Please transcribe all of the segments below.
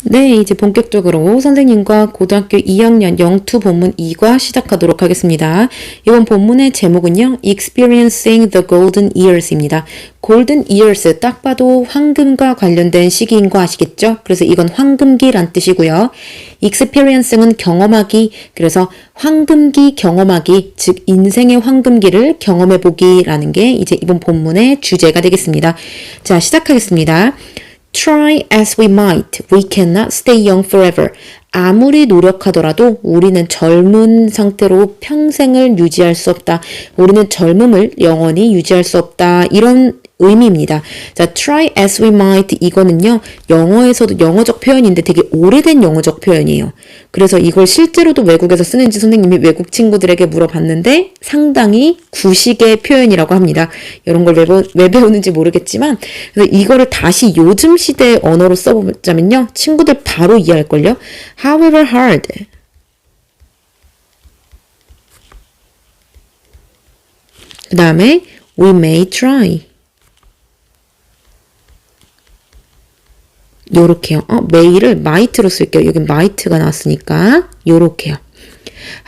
네, 이제 본격적으로 선생님과 고등학교 2학년 영투 본문 2과 시작하도록 하겠습니다. 이번 본문의 제목은요, Experiencing the Golden Years입니다. Golden Years, 딱 봐도 황금과 관련된 시기인 거 아시겠죠? 그래서 이건 황금기란 뜻이고요. Experiencing은 경험하기, 그래서 황금기 경험하기, 즉 인생의 황금기를 경험해보기라는 게 이제 이번 본문의 주제가 되겠습니다. 자, 시작하겠습니다. Try as we might, we cannot stay young forever. 아무리 노력하더라도 우리는 젊은 상태로 평생을 유지할 수 없다. 우리는 젊음을 영원히 유지할 수 없다. 이런 의미입니다. 자, try as we might 이거는요. 영어에서도 영어적 표현인데 되게 오래된 영어적 표현이에요. 그래서 이걸 실제로도 외국에서 쓰는지 선생님이 외국 친구들에게 물어봤는데 상당히 구식의 표현이라고 합니다. 이런 걸 왜 배우는지 모르겠지만 그래서 이거를 다시 요즘 시대의 언어로 써보자면요. 친구들 바로 이해할걸요. However hard. 그 다음에 we may try. 요렇게요. may를 might로 쓸게요. 여기 might가 나왔으니까 요렇게요.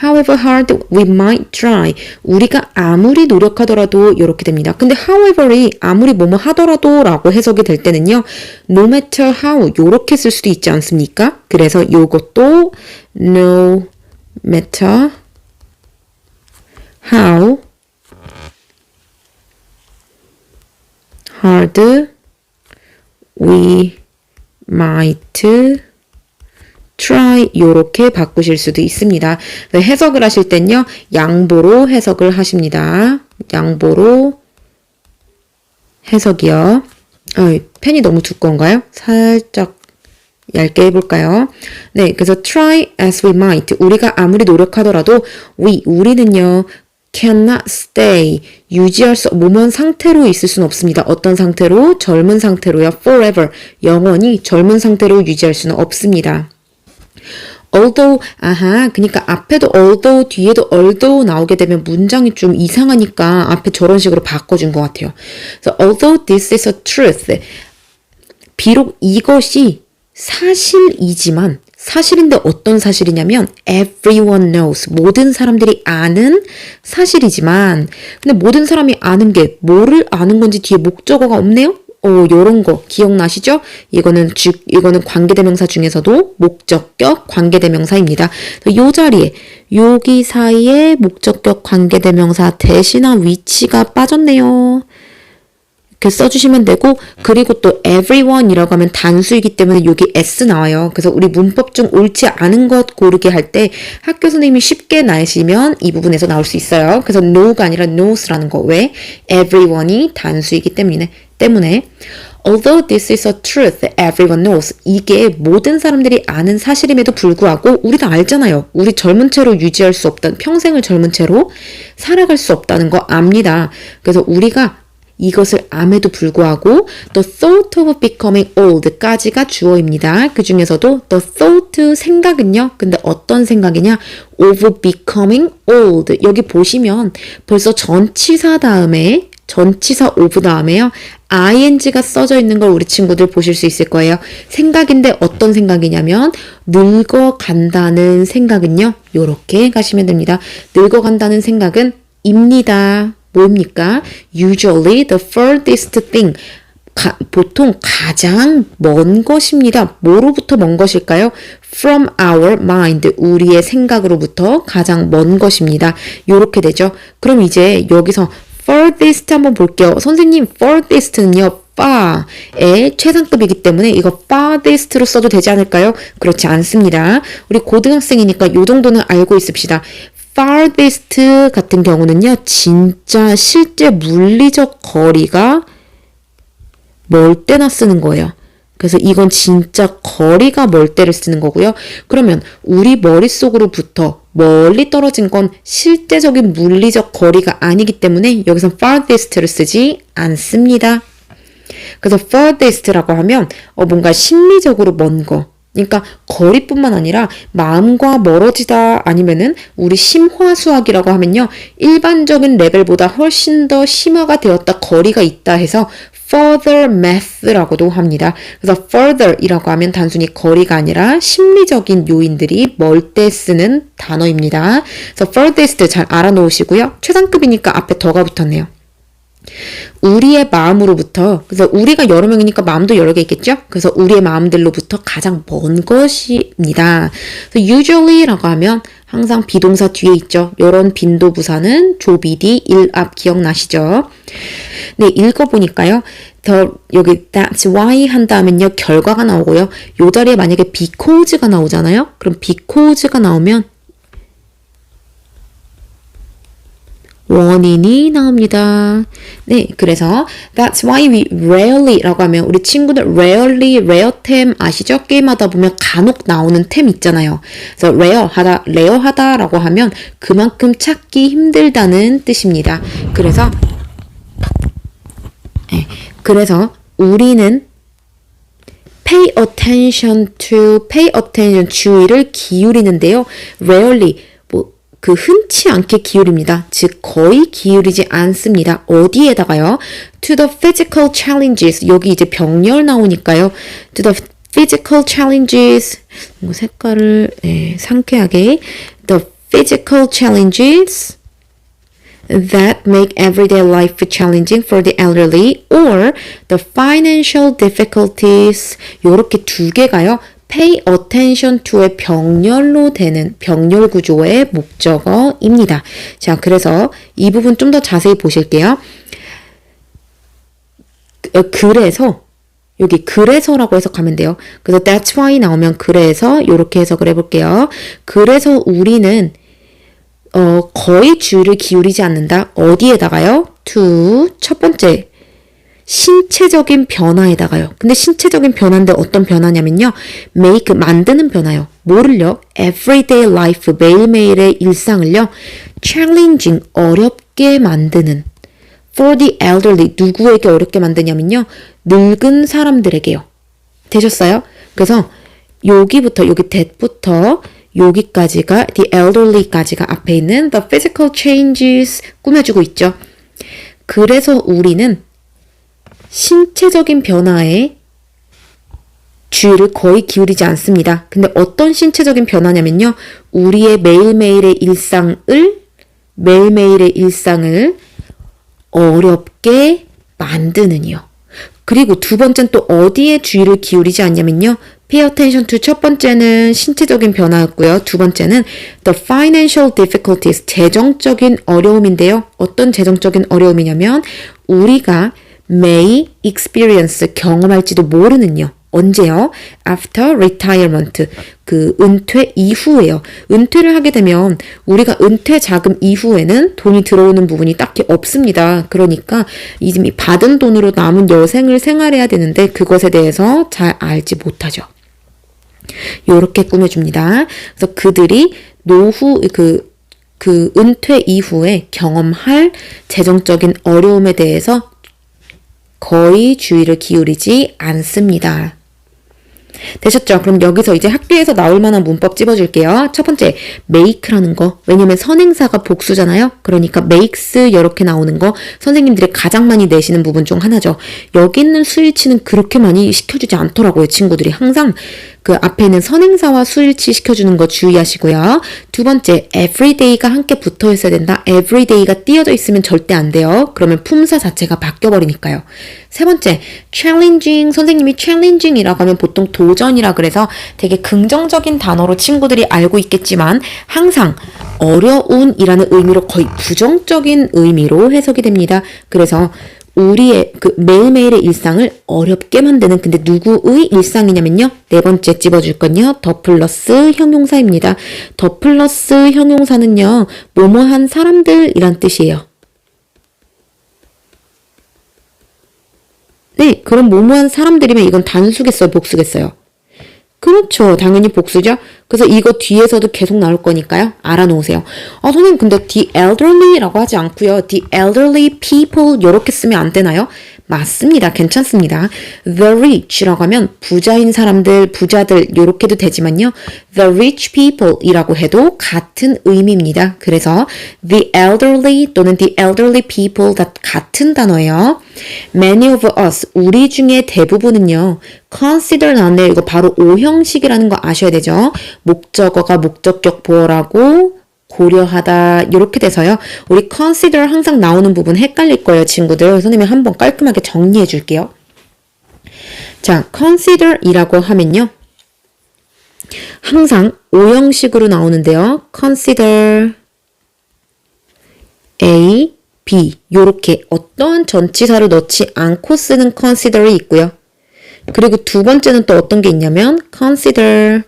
However hard we might try. 우리가 아무리 노력하더라도 요렇게 됩니다. 근데 however이 아무리 뭐뭐 하더라도 라고 해석이 될 때는요. No matter how 요렇게 쓸 수도 있지 않습니까? 그래서 요것도 no matter how hard we might try 요렇게 바꾸실 수도 있습니다. 해석을 하실 땐요. 양보로 해석을 하십니다. 양보로 해석이요. 펜이 너무 두꺼운가요? 살짝 얇게 해볼까요? 네, 그래서 try as we might 우리가 아무리 노력하더라도 우리는요. cannot stay 유지할 수 뭐뭐 상태로 있을 수는 없습니다. 어떤 상태로? 젊은 상태로요. forever 영원히 젊은 상태로 유지할 수는 없습니다. although 그러니까 앞에도 although 뒤에도 although 나오게 되면 문장이 좀 이상하니까 앞에 저런 식으로 바꿔준 것 같아요. 그래서 although this is a truth 비록 이것이 사실이지만 사실인데 어떤 사실이냐면 everyone knows 모든 사람들이 아는 사실이지만 근데 모든 사람이 아는 게 뭐를 아는 건지 뒤에 목적어가 없네요. 요런 거 기억나시죠? 이거는 관계대명사 중에서도 목적격 관계대명사입니다. 요 자리에 여기 사이에 목적격 관계대명사 대신한 위치가 빠졌네요. 이렇게 써주시면 되고 그리고 또 everyone이라고 하면 단수이기 때문에 여기 s 나와요. 그래서 우리 문법 중 옳지 않은 것 고르게 할 때 학교 선생님이 쉽게 나시면 이 부분에서 나올 수 있어요. 그래서 no가 아니라 knows라는 거. 왜? everyone이 단수이기 때문에 Although this is a truth, everyone knows. 이게 모든 사람들이 아는 사실임에도 불구하고 우리도 알잖아요. 우리 젊은 채로 유지할 수 없다는 평생을 젊은 채로 살아갈 수 없다는 거 압니다. 그래서 우리가 이것을 암에도 불구하고 the thought of becoming old까지가 주어입니다. 그 중에서도 the thought 생각은요. 근데 어떤 생각이냐? of becoming old. 여기 보시면 벌써 전치사 of 다음에요. ing가 써져 있는 걸 우리 친구들 보실 수 있을 거예요. 생각인데 어떤 생각이냐면 늙어간다는 생각은요. 요렇게 가시면 됩니다. 늙어간다는 생각은 입니다. 뭐입니까? Usually the furthest thing. 보통 가장 먼 것입니다. 뭐로부터 먼 것일까요? From our mind. 우리의 생각으로부터 가장 먼 것입니다. 요렇게 되죠. 그럼 이제 여기서 furthest 한번 볼게요. 선생님, furthest는요. far의 최상급이기 때문에 이거 farthest로 써도 되지 않을까요? 그렇지 않습니다. 우리 고등학생이니까 요 정도는 알고 있읍시다. farthest 같은 경우는요. 진짜 실제 물리적 거리가 멀 때나 쓰는 거예요. 그래서 이건 진짜 거리가 멀 때를 쓰는 거고요. 그러면 우리 머릿속으로부터 멀리 떨어진 건 실제적인 물리적 거리가 아니기 때문에 여기서 farthest를 쓰지 않습니다. 그래서 farthest라고 하면 뭔가 심리적으로 먼 거. 그러니까 거리뿐만 아니라 마음과 멀어지다 아니면은 우리 심화수학이라고 하면요. 일반적인 레벨보다 훨씬 더 심화가 되었다 거리가 있다 해서 further math라고도 합니다. 그래서 further이라고 하면 단순히 거리가 아니라 심리적인 요인들이 멀 때 쓰는 단어입니다. 그래서 furthest 잘 알아놓으시고요. 최상급이니까 앞에 더가 붙었네요. 우리의 마음으로부터, 그래서 우리가 여러 명이니까 마음도 여러 개 있겠죠? 그래서 우리의 마음들로부터 가장 먼 것입니다. 그래서 usually라고 하면 항상 비동사 뒤에 있죠. 이런 빈도부사는 조비디 일압 기억나시죠? 네, 읽어보니까요. 여기 that's why 한 다음엔요. 결과가 나오고요. 요 자리에 만약에 because가 나오잖아요. 그럼 because가 나오면 원인이 나옵니다. 네, 그래서 that's why we rarely라고 하면 우리 친구들 rarely, rare템 아시죠? 게임하다 보면 간혹 나오는 템 있잖아요. 그래서 rare하다라고 하면 그만큼 찾기 힘들다는 뜻입니다. 그래서 우리는 pay attention, 주의를 기울이는데요. rarely 흔치 않게 기울입니다. 즉 거의 기울이지 않습니다. 어디에다가요? To the physical challenges. 여기 이제 병렬 나오니까요. To the physical challenges. 색깔을 상쾌하게. The physical challenges that make everyday life challenging for the elderly or the financial difficulties. 요렇게 두 개가요. pay attention to의 병렬로 되는 병렬 구조의 목적어입니다. 자, 그래서 이 부분 좀 더 자세히 보실게요. 그래서 여기 그래서라고 해석하면 돼요. 그래서 that's why 나오면 그래서 이렇게 해석을 해볼게요. 그래서 우리는 거의 주의를 기울이지 않는다. 어디에다가요? to 첫 번째 신체적인 변화에다가요. 근데 신체적인 변화인데 어떤 변화냐면요. make, 만드는 변화요. 뭐를요? everyday life, 매일매일의 일상을요. challenging, 어렵게 만드는. for the elderly, 누구에게 어렵게 만드냐면요. 늙은 사람들에게요. 되셨어요? 그래서 여기부터, 여기 that부터 여기까지가 the elderly까지가 앞에 있는 the physical changes 꾸며주고 있죠. 그래서 우리는 신체적인 변화에 주의를 거의 기울이지 않습니다. 근데 어떤 신체적인 변화냐면요. 우리의 매일매일의 일상을 어렵게 만드는요. 그리고 두 번째는 또 어디에 주의를 기울이지 않냐면요. pay attention to 첫 번째는 신체적인 변화였고요. 두 번째는 the financial difficulties, 재정적인 어려움인데요. 어떤 재정적인 어려움이냐면 우리가 may experience, 경험할지도 모르는요. 언제요? after retirement, 은퇴 이후에요. 은퇴를 하게 되면 우리가 은퇴 자금 이후에는 돈이 들어오는 부분이 딱히 없습니다. 그러니까 이미 받은 돈으로 남은 여생을 생활해야 되는데 그것에 대해서 잘 알지 못하죠. 요렇게 꾸며줍니다. 그래서 그들이 노후, 은퇴 이후에 경험할 재정적인 어려움에 대해서 거의 주의를 기울이지 않습니다. 되셨죠? 그럼 여기서 이제 학교에서 나올 만한 문법 찝어줄게요. 첫 번째, make라는 거. 왜냐면 선행사가 복수잖아요. 그러니까 makes 이렇게 나오는 거 선생님들이 가장 많이 내시는 부분 중 하나죠. 여기 있는 수일치는 그렇게 많이 시켜주지 않더라고요. 친구들이 항상 그 앞에 있는 선행사와 수일치 시켜주는 거 주의하시고요. 두 번째, everyday가 함께 붙어 있어야 된다. everyday가 띄어져 있으면 절대 안 돼요. 그러면 품사 자체가 바뀌어버리니까요. 세 번째, challenging. 선생님이 challenging이라고 하면 보통 도전이라 그래서 되게 긍정적인 단어로 친구들이 알고 있겠지만 항상 어려운이라는 의미로 거의 부정적인 의미로 해석이 됩니다. 그래서 우리의 매일매일의 일상을 어렵게 만드는, 근데 누구의 일상이냐면요. 네 번째 찝어줄 건요. 더 플러스 형용사입니다. 더 플러스 형용사는요. 뭐뭐한 사람들이란 뜻이에요. 네, 그럼 뭐뭐한 사람들이면 이건 단수겠어요? 복수겠어요? 그렇죠. 당연히 복수죠. 그래서 이거 뒤에서도 계속 나올 거니까요. 알아놓으세요. 선생님 근데 the elderly라고 하지 않고요. the elderly people 이렇게 쓰면 안 되나요? 맞습니다. 괜찮습니다. The rich라고 하면 부자인 사람들, 부자들 이렇게도 되지만요. The rich people 이라고 해도 같은 의미입니다. 그래서 the elderly 또는 the elderly people 다 같은 단어예요. Many of us, 우리 중에 대부분은요. consider 나왔네요. 이거 바로 오형식이라는 거 아셔야 되죠. 목적어가 목적격 보어라고 고려하다 이렇게 돼서요. 우리 consider 항상 나오는 부분 헷갈릴 거예요, 친구들. 선생님이 한번 깔끔하게 정리해 줄게요. 자, consider 이라고 하면요. 항상 오형식으로 나오는데요. consider A, B 요렇게 어떤 전치사를 넣지 않고 쓰는 consider이 있고요. 그리고 두 번째는 또 어떤 게 있냐면 consider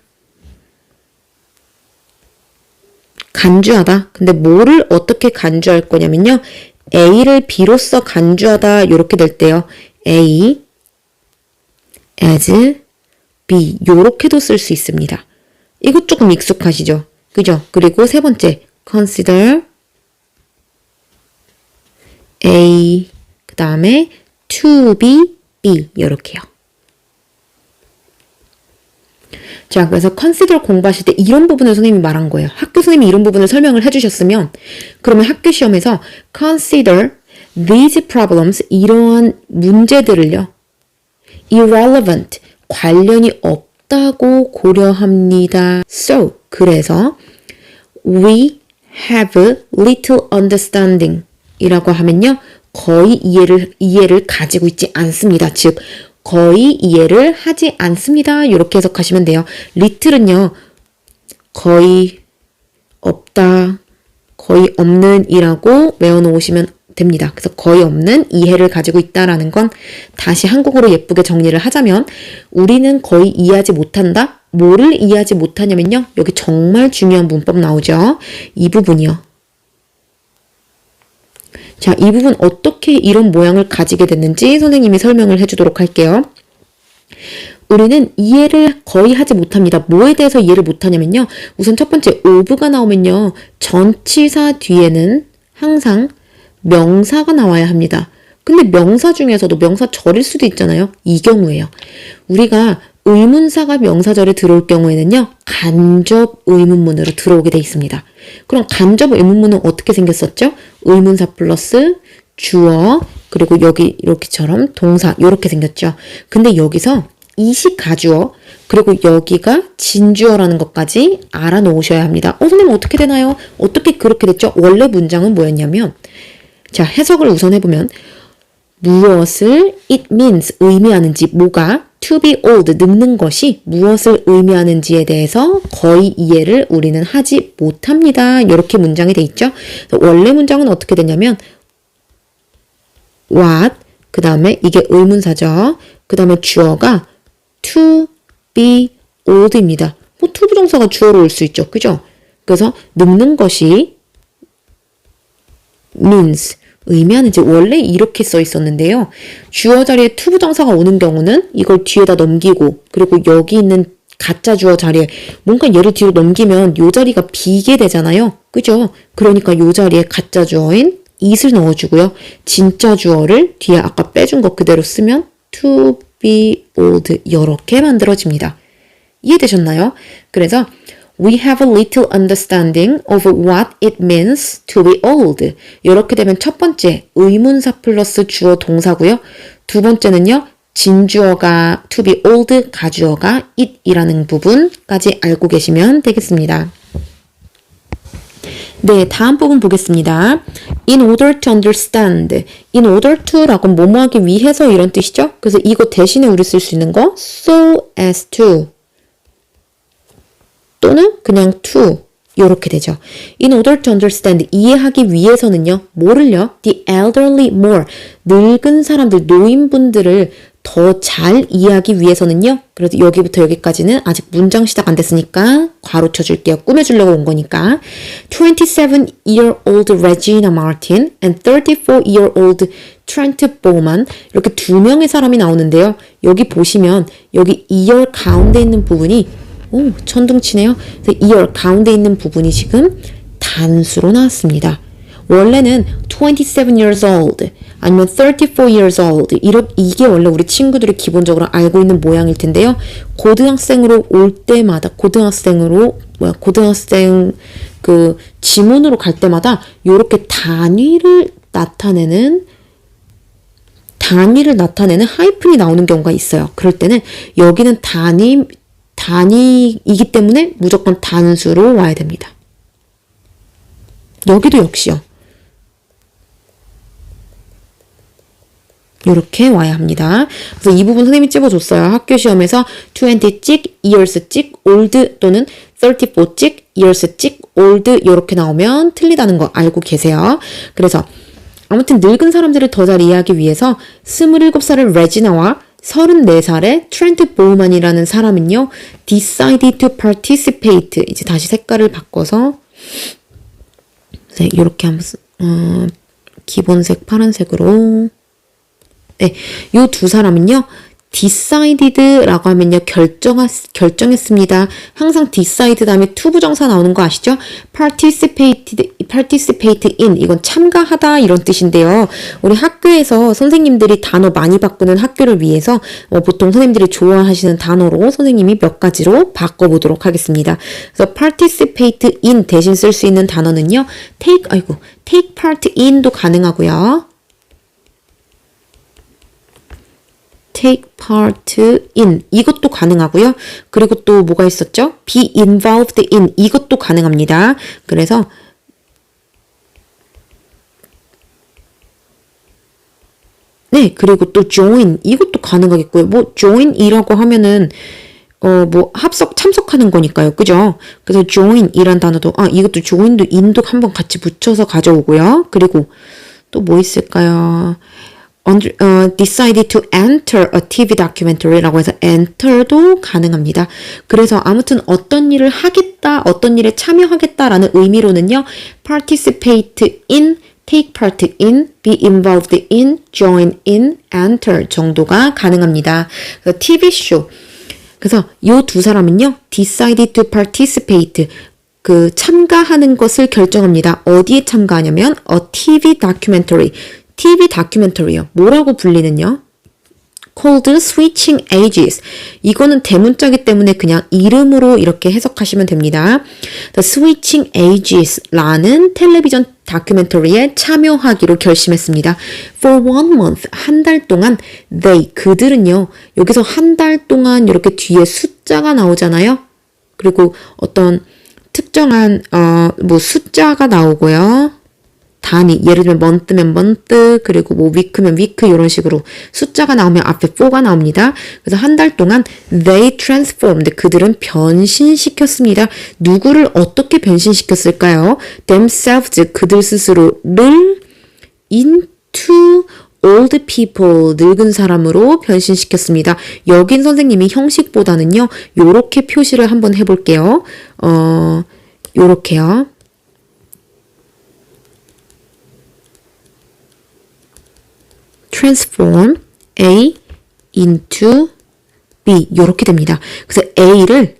간주하다. 근데 뭐를 어떻게 간주할 거냐면요. A를 B로서 간주하다 이렇게 될 때요. A as B 요렇게도 쓸 수 있습니다. 이거 조금 익숙하시죠? 그죠? 그리고 세 번째 consider A 그 다음에 to be B 이렇게요. 자, 그래서 consider 공부하실 때 이런 부분을 선생님이 말한 거예요. 학교 선생님이 이런 부분을 설명을 해주셨으면 그러면 학교 시험에서 consider these problems 이러한 문제들을요. irrelevant 관련이 없다고 고려합니다. So 그래서 we have little understanding 이라고 하면요. 거의 이해를 가지고 있지 않습니다. 즉 거의 이해를 하지 않습니다. 이렇게 해석하시면 돼요. little은요. 거의 없다, 거의 없는 이라고 외워놓으시면 됩니다. 그래서 거의 없는 이해를 가지고 있다라는 건 다시 한국어로 예쁘게 정리를 하자면 우리는 거의 이해하지 못한다. 뭐를 이해하지 못하냐면요. 여기 정말 중요한 문법 나오죠. 이 부분이요. 자, 이 부분 어떻게 이런 모양을 가지게 됐는지 선생님이 설명을 해주도록 할게요. 우리는 이해를 거의 하지 못합니다. 뭐에 대해서 이해를 못하냐면요. 우선 첫 번째 of가 나오면요. 전치사 뒤에는 항상 명사가 나와야 합니다. 근데 명사 중에서도 명사절일 수도 있잖아요. 이 경우에요. 우리가 의문사가 명사절에 들어올 경우에는요. 간접 의문문으로 들어오게 돼 있습니다. 그럼 간접 의문문은 어떻게 생겼었죠? 의문사 플러스 주어 그리고 여기 이렇게처럼 동사 이렇게 생겼죠. 근데 여기서 이식 가주어 그리고 여기가 진주어라는 것까지 알아놓으셔야 합니다. 선생님 어떻게 되나요? 어떻게 그렇게 됐죠? 원래 문장은 뭐였냐면 자 해석을 우선 해보면 무엇을 it means 의미하는지 뭐가 to be old 늙는 것이 무엇을 의미하는지에 대해서 거의 이해를 우리는 하지 못합니다. 이렇게 문장이 돼 있죠. 원래 문장은 어떻게 되냐면 what 그 다음에 이게 의문사죠. 그 다음에 주어가 to be old입니다. 뭐 to 부정사가 주어로 올 수 있죠. 그죠? 그래서 늙는 것이 means 의미하는지 원래 이렇게 써 있었는데요. 주어 자리에 to 부정사가 오는 경우는 이걸 뒤에다 넘기고 그리고 여기 있는 가짜 주어 자리에 뭔가 얘를 뒤로 넘기면 이 자리가 비게 되잖아요. 그죠? 그러니까 이 자리에 가짜 주어인 it을 넣어주고요. 진짜 주어를 뒤에 아까 빼준 거 그대로 쓰면 to be old 이렇게 만들어집니다. 이해되셨나요? 그래서 We have a little understanding of what it means to be old. 이렇게 되면 첫 번째 의문사 플러스 주어 동사고요. 두 번째는요. 진주어가 to be old, 가주어가 it이라는 부분까지 알고 계시면 되겠습니다. 네, 다음 부분 보겠습니다. In order to understand. In order to라고 뭐뭐 하기 위해서 이런 뜻이죠. 그래서 이거 대신에 우리 쓸 수 있는 거 so as to 또는 그냥 to 이렇게 되죠. In order to understand 이해하기 위해서는요. 뭐를요? The elderly more 늙은 사람들, 노인분들을 더 잘 이해하기 위해서는요. 그래서 여기부터 여기까지는 아직 문장 시작 안 됐으니까 괄호 쳐줄게요. 꾸며주려고 온 거니까 27-year-old Regina Martin and 34-year-old Trent Bowman 이렇게 두 명의 사람이 나오는데요. 여기 보시면 여기 year 가운데 있는 부분이 오, 천둥치네요. 그래서 year 가운데 있는 부분이 지금 단수로 나왔습니다. 원래는 27 years old 아니면 34 years old. 이게 원래 우리 친구들이 기본적으로 알고 있는 모양일 텐데요. 고등학생으로 올 때마다, 고등학생 그 지문으로 갈 때마다 요렇게 단위를 나타내는 하이픈이 나오는 경우가 있어요. 그럴 때는 여기는 단위이기 때문에 무조건 단수로 와야 됩니다. 여기도 역시요. 이렇게 와야 합니다. 그래서 이 부분 선생님이 찝어줬어요. 학교 시험에서 20 찍, years 찍, old 또는 34 찍, years 찍, old 이렇게 나오면 틀리다는 거 알고 계세요. 그래서 아무튼 늙은 사람들을 더 잘 이해하기 위해서 27살의 레지나와 34살의 트렌트 보우만이라는 사람은요. decided to participate. 이제 다시 색깔을 바꿔서 네, 이렇게 한번 기본색 파란색으로 네, 요 두 사람은요. decided라고 하면요. 결정했습니다. 항상 decide 다음에 to 부정사 나오는 거 아시죠? participate in 이건 참가하다 이런 뜻인데요. 우리 학교에서 선생님들이 단어 많이 바꾸는 학교를 위해서 보통 선생님들이 좋아하시는 단어로 선생님이 몇 가지로 바꿔보도록 하겠습니다. 그래서 participate in 대신 쓸 수 있는 단어는요. take part in도 가능하고요. take part in 이것도 가능하고요. 그리고 또 뭐가 있었죠? be involved in 이것도 가능합니다. 그래서 네, 그리고 또 join 이것도 가능하겠고요. 뭐 join이라고 하면은 뭐 참석하는 거니까요. 그죠? 그래서 join 이란 단어도 이것도 join도 in도 한번 같이 붙여서 가져오고요. 그리고 또 뭐 있을까요? decided to enter a TV documentary라고 해서 enter도 가능합니다. 그래서 아무튼 어떤 일을 하겠다, 어떤 일에 참여하겠다라는 의미로는요. participate in, take part in, be involved in, join in, enter 정도가 가능합니다. TV쇼. 그래서 이 두 사람은요. decided to participate 그 참가하는 것을 결정합니다. 어디에 참가하냐면 a TV documentary TV 다큐멘터리요. 뭐라고 불리는요? called switching ages. 이거는 대문자이기 때문에 그냥 이름으로 이렇게 해석하시면 됩니다. The switching ages라는 텔레비전 다큐멘터리에 참여하기로 결심했습니다. For 1 month, 한 달 동안 그들은요. 여기서 한 달 동안 이렇게 뒤에 숫자가 나오잖아요. 그리고 어떤 특정한 뭐 숫자가 나오고요. 단위, 예를 들면 month면 month, 그리고 뭐 week면 week 이런 식으로 숫자가 나오면 앞에 4가 나옵니다. 그래서 한 달 동안 they transformed, 그들은 변신시켰습니다. 누구를 어떻게 변신시켰을까요? themselves, 그들 스스로를 into old people, 늙은 사람으로 변신시켰습니다. 여긴 선생님이 형식보다는요, 요렇게 표시를 한번 해볼게요. 요렇게요. transform A into B 이렇게 됩니다. 그래서 A를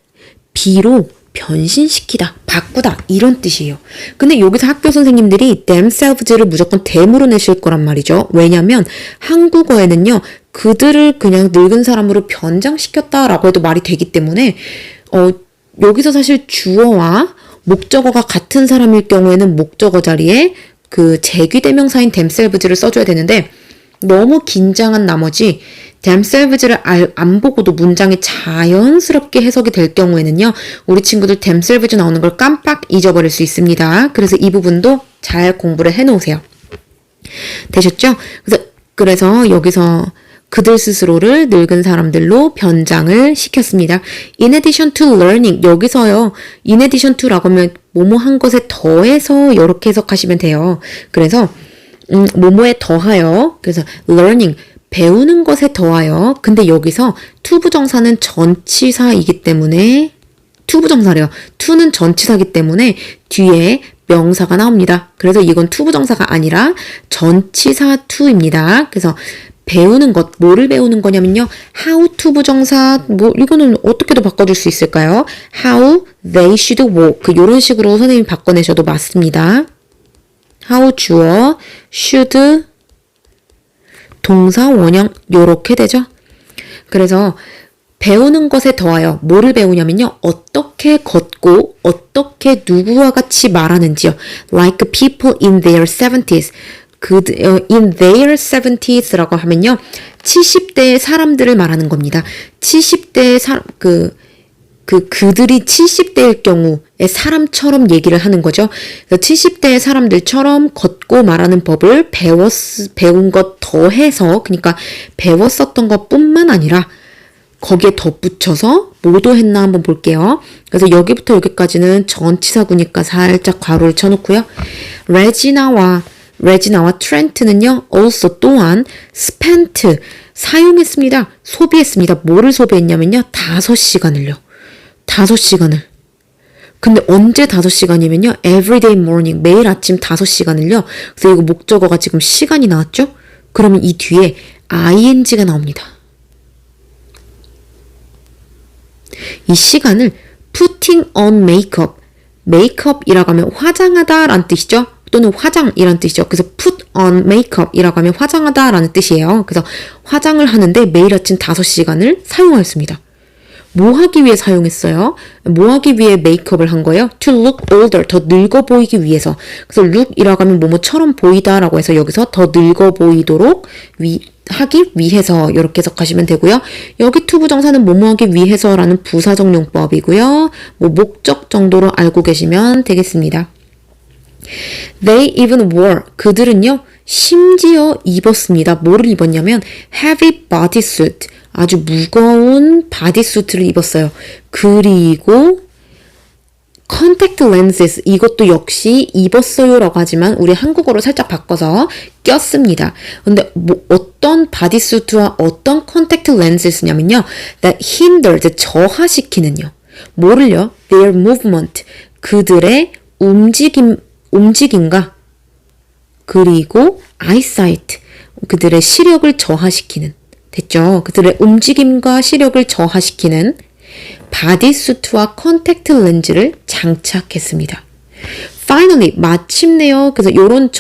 B로 변신시키다, 바꾸다 이런 뜻이에요. 근데 여기서 학교 선생님들이 themselves를 무조건 them으로 내실 거란 말이죠. 왜냐면 한국어에는요. 그들을 그냥 늙은 사람으로 변장시켰다라고 해도 말이 되기 때문에 여기서 사실 주어와 목적어가 같은 사람일 경우에는 목적어 자리에 그 제귀대명사인 themselves를 써줘야 되는데 너무 긴장한 나머지 themselves를 안 보고도 문장이 자연스럽게 해석이 될 경우에는요. 우리 친구들 themselves 나오는 걸 깜빡 잊어버릴 수 있습니다. 그래서 이 부분도 잘 공부를 해놓으세요. 되셨죠? 그래서 여기서 그들 스스로를 늙은 사람들로 변장을 시켰습니다. In addition to learning, 여기서요. in addition to라고 하면 뭐뭐 한 것에 더해서 이렇게 해석하시면 돼요. 그래서 뭐뭐에 더하여, 그래서 learning, 배우는 것에 더하여. 근데 여기서 to 부정사는 전치사이기 때문에 to 부정사래요. to는 전치사이기 때문에 뒤에 명사가 나옵니다. 그래서 이건 to 부정사가 아니라 전치사 to입니다. 그래서 배우는 것, 뭐를 배우는 거냐면요. how to 부정사, 뭐 이거는 어떻게도 바꿔줄 수 있을까요? how they should walk, 이런 식으로 선생님이 바꿔내셔도 맞습니다. how 주어, should 동사, 원형 요렇게 되죠. 그래서 배우는 것에 더하여 뭐를 배우냐면요. 어떻게 걷고 어떻게 누구와 같이 말하는지요. Like people in their 70s. in their 70s라고 하면요. 70대의 사람들을 말하는 겁니다. 70대의 그들이 70대일 경우의 사람처럼 얘기를 하는 거죠. 그래서 70대의 사람들처럼 걷고 말하는 법을 배운 것 더해서, 그러니까 배웠었던 것뿐만 아니라 거기에 덧붙여서 뭐도 했나 한번 볼게요. 그래서 여기부터 여기까지는 전치사구니까 살짝 괄호를 쳐놓고요. 레지나와 트렌트는요. also 또한 spent 사용했습니다. 소비했습니다. 뭐를 소비했냐면요. 5시간을요. 5시간을. 근데 언제 5시간이면요. everyday morning. 매일 아침 5시간을요. 그래서 이거 목적어가 지금 시간이 나왔죠? 그러면 이 뒤에 ing가 나옵니다. 이 시간을 putting on makeup. makeup이라고 하면 화장하다 라는 뜻이죠. 또는 화장이라는 뜻이죠. 그래서 put on makeup이라고 하면 화장하다 라는 뜻이에요. 그래서 화장을 하는데 매일 아침 5시간을 사용하였습니다. 뭐 하기 위해 사용했어요? 뭐 하기 위해 메이크업을 한 거예요? To look older, 더 늙어 보이기 위해서. 그래서 look이라고 하면 뭐뭐처럼 보이다 라고 해서 여기서 더 늙어 보이도록 하기 위해서 이렇게 해석하시면 되고요. 여기 투부정사는 뭐뭐 하기 위해서라는 부사적 용법이고요. 뭐 목적 정도로 알고 계시면 되겠습니다. They even wore, 그들은요 심지어 입었습니다. 뭐를 입었냐면 heavy bodysuit, 아주 무거운 바디수트를 입었어요. 그리고 contact lenses, 이것도 역시 입었어요 라고 하지만 우리 한국어로 살짝 바꿔서 꼈습니다. 근데 뭐 어떤 바디수트와 어떤 contact lenses냐면요. that hindered, 저하시키는요. 뭐를요? their movement, 그들의 움직임과 그리고 eyesight, 그들의 시력을 저하시키는, 됐죠? 그들의 움직임과 시력을 저하시키는 바디수트와 컨택트 렌즈를 장착했습니다. Finally, 마침내요. 그래서 요런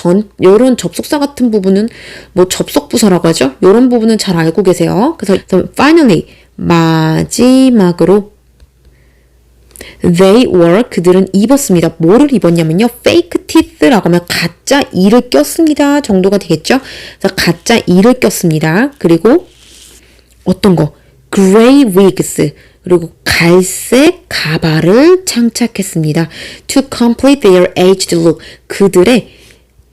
접속사 같은 부분은 뭐 접속부사라고 하죠? 요런 부분은 잘 알고 계세요. 그래서 finally, 마지막으로 They wore, 그들은 입었습니다. 뭐를 입었냐면요. fake teeth라고 하면 가짜 이를 꼈습니다 정도가 되겠죠. 그래서 가짜 이를 꼈습니다. 그리고 어떤 거? gray wigs, 그리고 갈색 가발을 장착했습니다. To complete their aged look, 그들의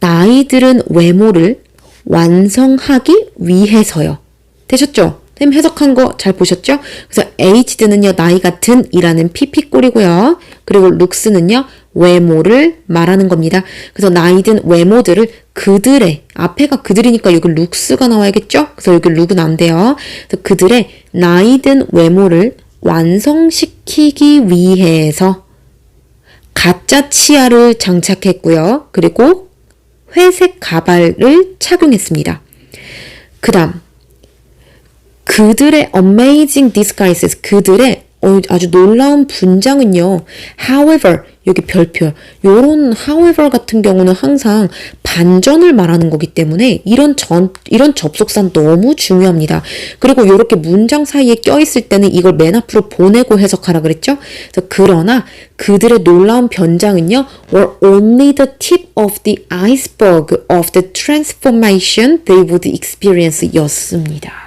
나이 들은 외모를 완성하기 위해서요. 되셨죠? 선생님 해석한 거 잘 보셨죠? 그래서 aged는요, 나이 같은 이라는 pp꼴이고요. 그리고 looks는요, 외모를 말하는 겁니다. 그래서 나이 든 외모들을 그들의, 앞에가 그들이니까 여기 looks가 나와야겠죠? 그래서 여기 look은 안 돼요. 그래서 그들의 나이 든 외모를 완성시키기 위해서 가짜 치아를 장착했고요. 그리고 회색 가발을 착용했습니다. 그 다음 그들의 amazing disguises, 그들의 아주 놀라운 분장은요. however, 여기 별표, 요런 however 같은 경우는 항상 반전을 말하는 거기 때문에 이런 접속사는 너무 중요합니다. 그리고 요렇게 문장 사이에 껴있을 때는 이걸 맨 앞으로 보내고 해석하라 그랬죠? 그래서 그러나 그들의 놀라운 변장은요. were only the tip of the iceberg of the transformation they would experience 였습니다.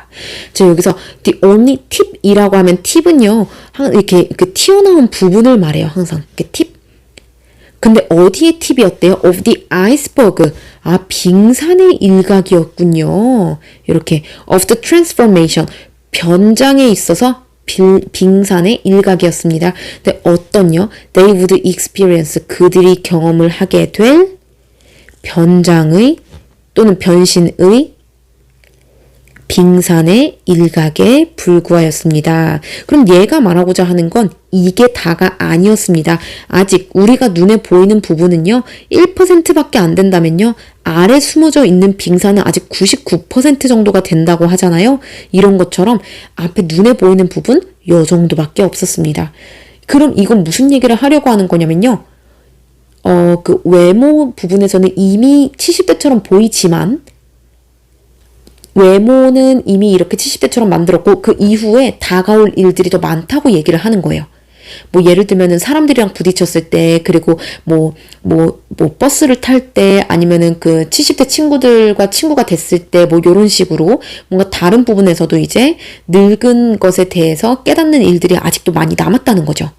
자, 여기서 the only tip이라고 하면 팁은요, 이렇게 튀어나온 부분을 말해요. 항상 이렇게 팁. 근데 어디에 팁이었대요? of the iceberg. 아, 빙산의 일각이었군요. 이렇게 of the transformation. 변장에 있어서 빙산의 일각이었습니다. 근데 어떤요? they would experience. 그들이 경험을 하게 될 변장의 또는 변신의 빙산의 일각에 불과하였습니다. 그럼 얘가 말하고자 하는 건 이게 다가 아니었습니다. 아직 우리가 눈에 보이는 부분은요. 1%밖에 안 된다면요. 아래 숨어져 있는 빙산은 아직 99% 정도가 된다고 하잖아요. 이런 것처럼 앞에 눈에 보이는 부분 요 정도밖에 없었습니다. 그럼 이건 무슨 얘기를 하려고 하는 거냐면요. 그 외모 부분에서는 이미 70대처럼 보이지만 외모는 이미 이렇게 70대처럼 만들었고 그 이후에 다가올 일들이 더 많다고 얘기를 하는 거예요. 뭐 예를 들면은 사람들이랑 부딪혔을 때 그리고 뭐 버스를 탈 때 아니면은 그 70대 친구들과 친구가 됐을 때 뭐 요런 식으로 뭔가 다른 부분에서도 이제 늙은 것에 대해서 깨닫는 일들이 아직도 많이 남았다는 거죠.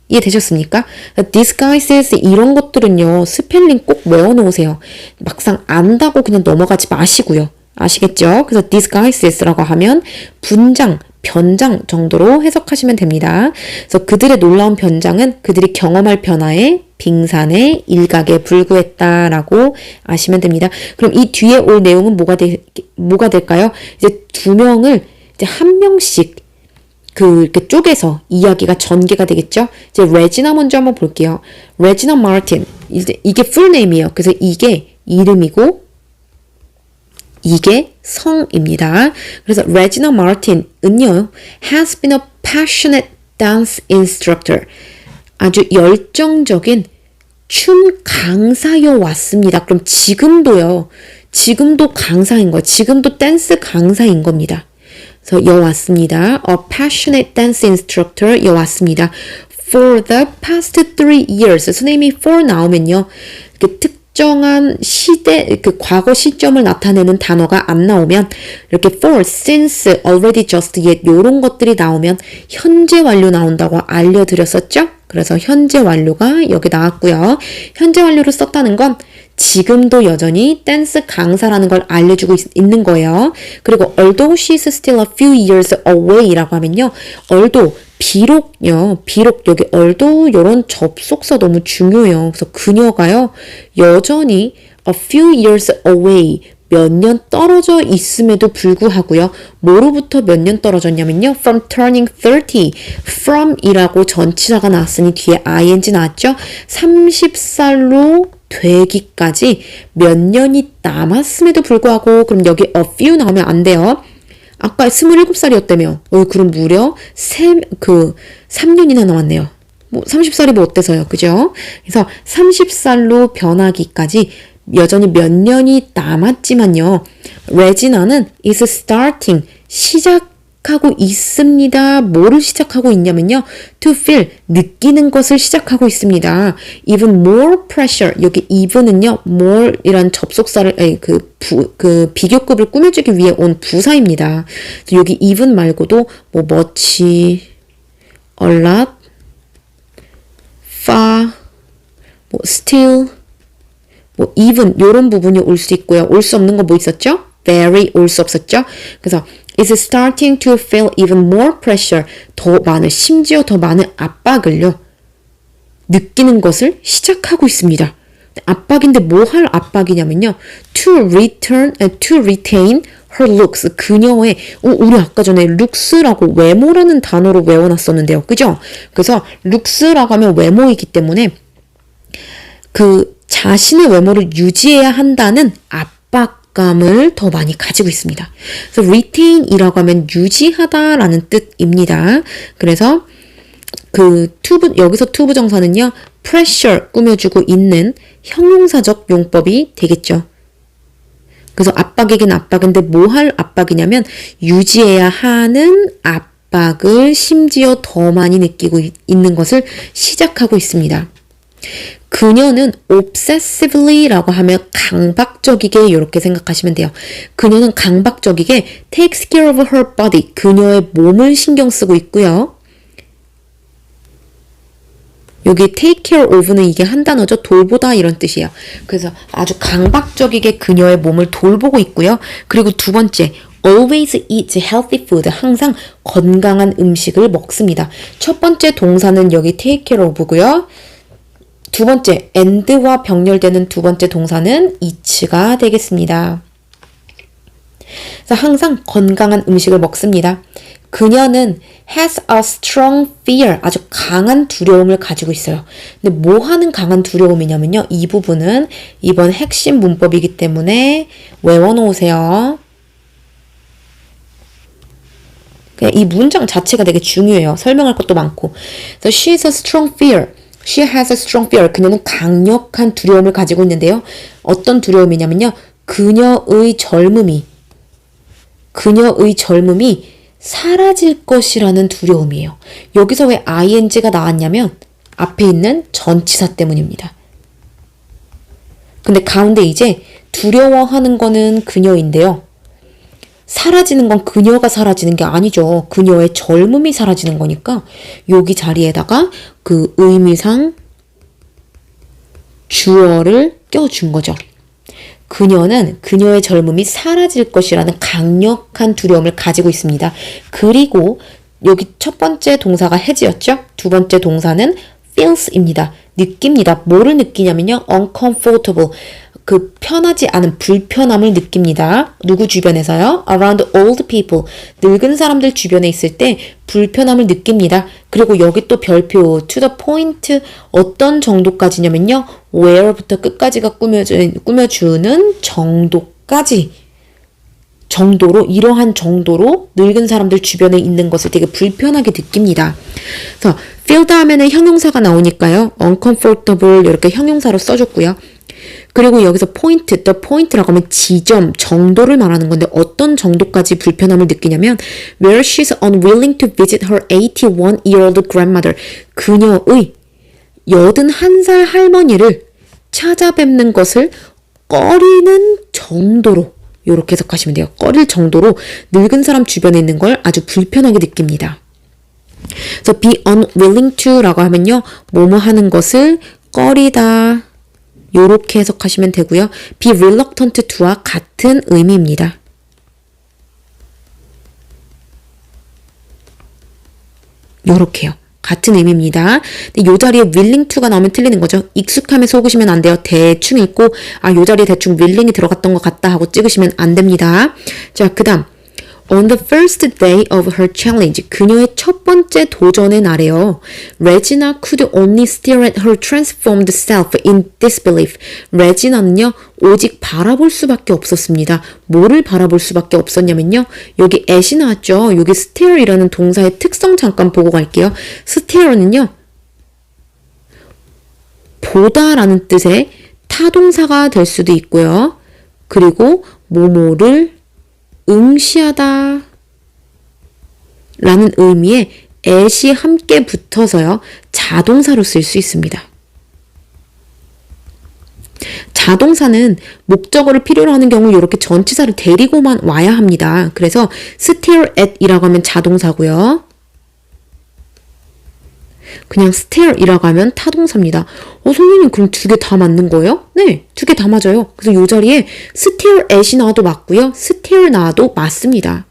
이해되셨습니까? disguises 이런 것들은요. 스펠링 꼭 외워놓으세요. 막상 안다고 그냥 넘어가지 마시고요. 아시겠죠? 그래서 disguises라고 하면 분장, 변장 정도로 해석하시면 됩니다. 그래서 그들의 놀라운 변장은 그들이 경험할 변화에 빙산의 일각에 불과했다라고 아시면 됩니다. 그럼 이 뒤에 올 내용은 뭐가 될까요? 이제 두 명을 이제 한 명씩 이렇게 쪼개서 이야기가 전개가 되겠죠? 이제 레지나 먼저 한번 볼게요. 레지나 마틴. 이게 풀네임이에요. 그래서 이게 이름이고 이게 성입니다. 그래서 레지나 마틴은요, has been a passionate dance instructor. 아주 열정적인 춤 강사여 왔습니다. 그럼 지금도 강사인 거예요. 지금도 댄스 강사인 겁니다. 그래서 여 왔습니다. A passionate dance instructor 여 왔습니다. For the past 3 years. 선생님이 for 나오면요. 이렇게 특정한 과거 시점을 나타내는 단어가 안 나오면 이렇게 for, since, already, just, yet 요런 것들이 나오면 현재 완료 나온다고 알려드렸었죠? 그래서 현재 완료가 여기 나왔고요. 현재 완료를 썼다는 건 지금도 여전히 댄스 강사라는 걸 알려주고 있는 거예요. 그리고 although she's still a few years away라고 하면요. although 비록 여기 although 이런 접속사 너무 중요해요. 그래서 그녀가요. 여전히 a few years away 몇 년 떨어져 있음에도 불구하고요. 뭐로부터 몇 년 떨어졌냐면요. From turning 30. From이라고 전치사가 나왔으니 뒤에 ing 나왔죠. 30살로 되기까지 몇 년이 남았음에도 불구하고 그럼 여기 a few 나오면 안 돼요. 아까 27살이었다며. 그럼 무려 3년이나 남았네요. 뭐 30살이 뭐 어때서요. 그죠? 그래서 30살로 변하기까지 여전히 몇 년이 남았지만요. 레지나는 is starting 시작하고 있습니다. 뭐를 시작하고 있냐면요. to feel 느끼는 것을 시작하고 있습니다. even more pressure 여기 even은요. more 이란 접속사를 그 비교급을 꾸며주기 위해 온 부사입니다. 여기 even 말고도 뭐 much, a lot, far, 뭐 still 뭐 even 이런 부분이 올 수 있고요. 올 수 없는 거 뭐 있었죠? very 올 수 없었죠? 그래서 is starting to feel even more pressure 심지어 더 많은 압박을요. 느끼는 것을 시작하고 있습니다. 압박인데 뭐 할 압박이냐면요. to retain her looks 그녀의 우리 아까 전에 looks라고 외모라는 단어로 외워놨었는데요. 그죠? 그래서 looks라고 하면 외모이기 때문에 자신의 외모를 유지해야 한다는 압박감을 더 많이 가지고 있습니다. 그래서 retain이라고 하면 유지하다라는 뜻입니다. 그래서 여기서 to 부정사는요, pressure 꾸며주고 있는 형용사적 용법이 되겠죠. 그래서 압박에겐 압박인데 뭐 할 압박이냐면 유지해야 하는 압박을 심지어 더 많이 느끼고 있는 것을 시작하고 있습니다. 그녀는 obsessively라고 하면 강박적이게 이렇게 생각하시면 돼요. 그녀는 강박적이게 takes care of her body. 그녀의 몸을 신경 쓰고 있고요. 여기 take care of는 이게 한 단어죠. 돌보다 이런 뜻이에요. 그래서 아주 강박적이게 그녀의 몸을 돌보고 있고요. 그리고 두 번째, always eat healthy food. 항상 건강한 음식을 먹습니다. 첫 번째 동사는 여기 take care of고요. 두 번째, and와 병렬되는 두 번째 동사는 eat가 되겠습니다. 그래서 항상 건강한 음식을 먹습니다. 그녀는 has a strong fear, 아주 강한 두려움을 가지고 있어요. 근데 뭐 하는 강한 두려움이냐면요. 이 부분은 이번 핵심 문법이기 때문에 외워놓으세요. 그냥 이 문장 자체가 되게 중요해요. 설명할 것도 많고. So she has a strong fear. She has a strong fear. 그녀는 강력한 두려움을 가지고 있는데요. 어떤 두려움이냐면요. 그녀의 젊음이 그녀의 젊음이 사라질 것이라는 두려움이에요. 여기서 왜 ing가 나왔냐면 앞에 있는 전치사 때문입니다. 근데 가운데 이제 두려워하는 거는 그녀인데요. 사라지는 건 그녀가 사라지는 게 아니죠. 그녀의 젊음이 사라지는 거니까 여기 자리에다가 그 의미상 주어를 껴준 거죠. 그녀는 그녀의 젊음이 사라질 것이라는 강력한 두려움을 가지고 있습니다. 그리고 여기 첫 번째 동사가 has였죠? 두 번째 동사는 feels입니다. 느낍니다. 뭐를 느끼냐면요. uncomfortable. 그 편하지 않은 불편함을 느낍니다. 누구 주변에서요? Around old people. 늙은 사람들 주변에 있을 때 불편함을 느낍니다. 그리고 여기 또 별표 to the point 어떤 정도까지냐면요. where부터 끝까지가 꾸며주는 정도까지 정도로 이러한 정도로 늙은 사람들 주변에 있는 것을 되게 불편하게 느낍니다. 그래서 feel 다음에는 형용사가 나오니까요. uncomfortable 이렇게 형용사로 써줬고요. 그리고 여기서 포인트, the point라고 하면 지점, 정도를 말하는 건데 어떤 정도까지 불편함을 느끼냐면 where she's unwilling to visit her 81-year-old grandmother. 그녀의 81살 할머니를 찾아뵙는 것을 꺼리는 정도로 이렇게 해석하시면 돼요. 꺼릴 정도로 늙은 사람 주변에 있는 걸 아주 불편하게 느낍니다. 그래서 be unwilling to라고 하면요. 뭐뭐 하는 것을 꺼리다. 요렇게 해석하시면 되고요. be reluctant to와 같은 의미입니다. 요렇게요. 같은 의미입니다. 근데 요 자리에 willing to가 나오면 틀리는 거죠. 익숙함에 속으시면 안 돼요. 대충 읽고 요 자리에 대충 willing이 들어갔던 것 같다 하고 찍으시면 안 됩니다. 자, 그 다음 On the first day of her challenge, 그녀의 첫 번째 도전의 날에요. Regina could only stare at her transformed self in disbelief. 레지나는요, 오직 바라볼 수밖에 없었습니다. 뭐를 바라볼 수밖에 없었냐면요. 여기 at이 나왔죠. 여기 stare이라는 동사의 특성 잠깐 보고 갈게요. stare는요, 보다라는 뜻의 타동사가 될 수도 있고요. 그리고 뭐뭐를 응시하다 라는 의미의 at이 함께 붙어서요. 자동사로 쓸 수 있습니다. 자동사는 목적어를 필요로 하는 경우 이렇게 전치사를 데리고만 와야 합니다. 그래서 stare at 이라고 하면 자동사고요. 그냥 stare이라고 하면 타동사입니다. 선생님 그럼 두 개 다 맞는 거예요? 네, 두 개 다 맞아요. 그래서 이 자리에 stare at이 나와도 맞고요. stare 나와도 맞습니다.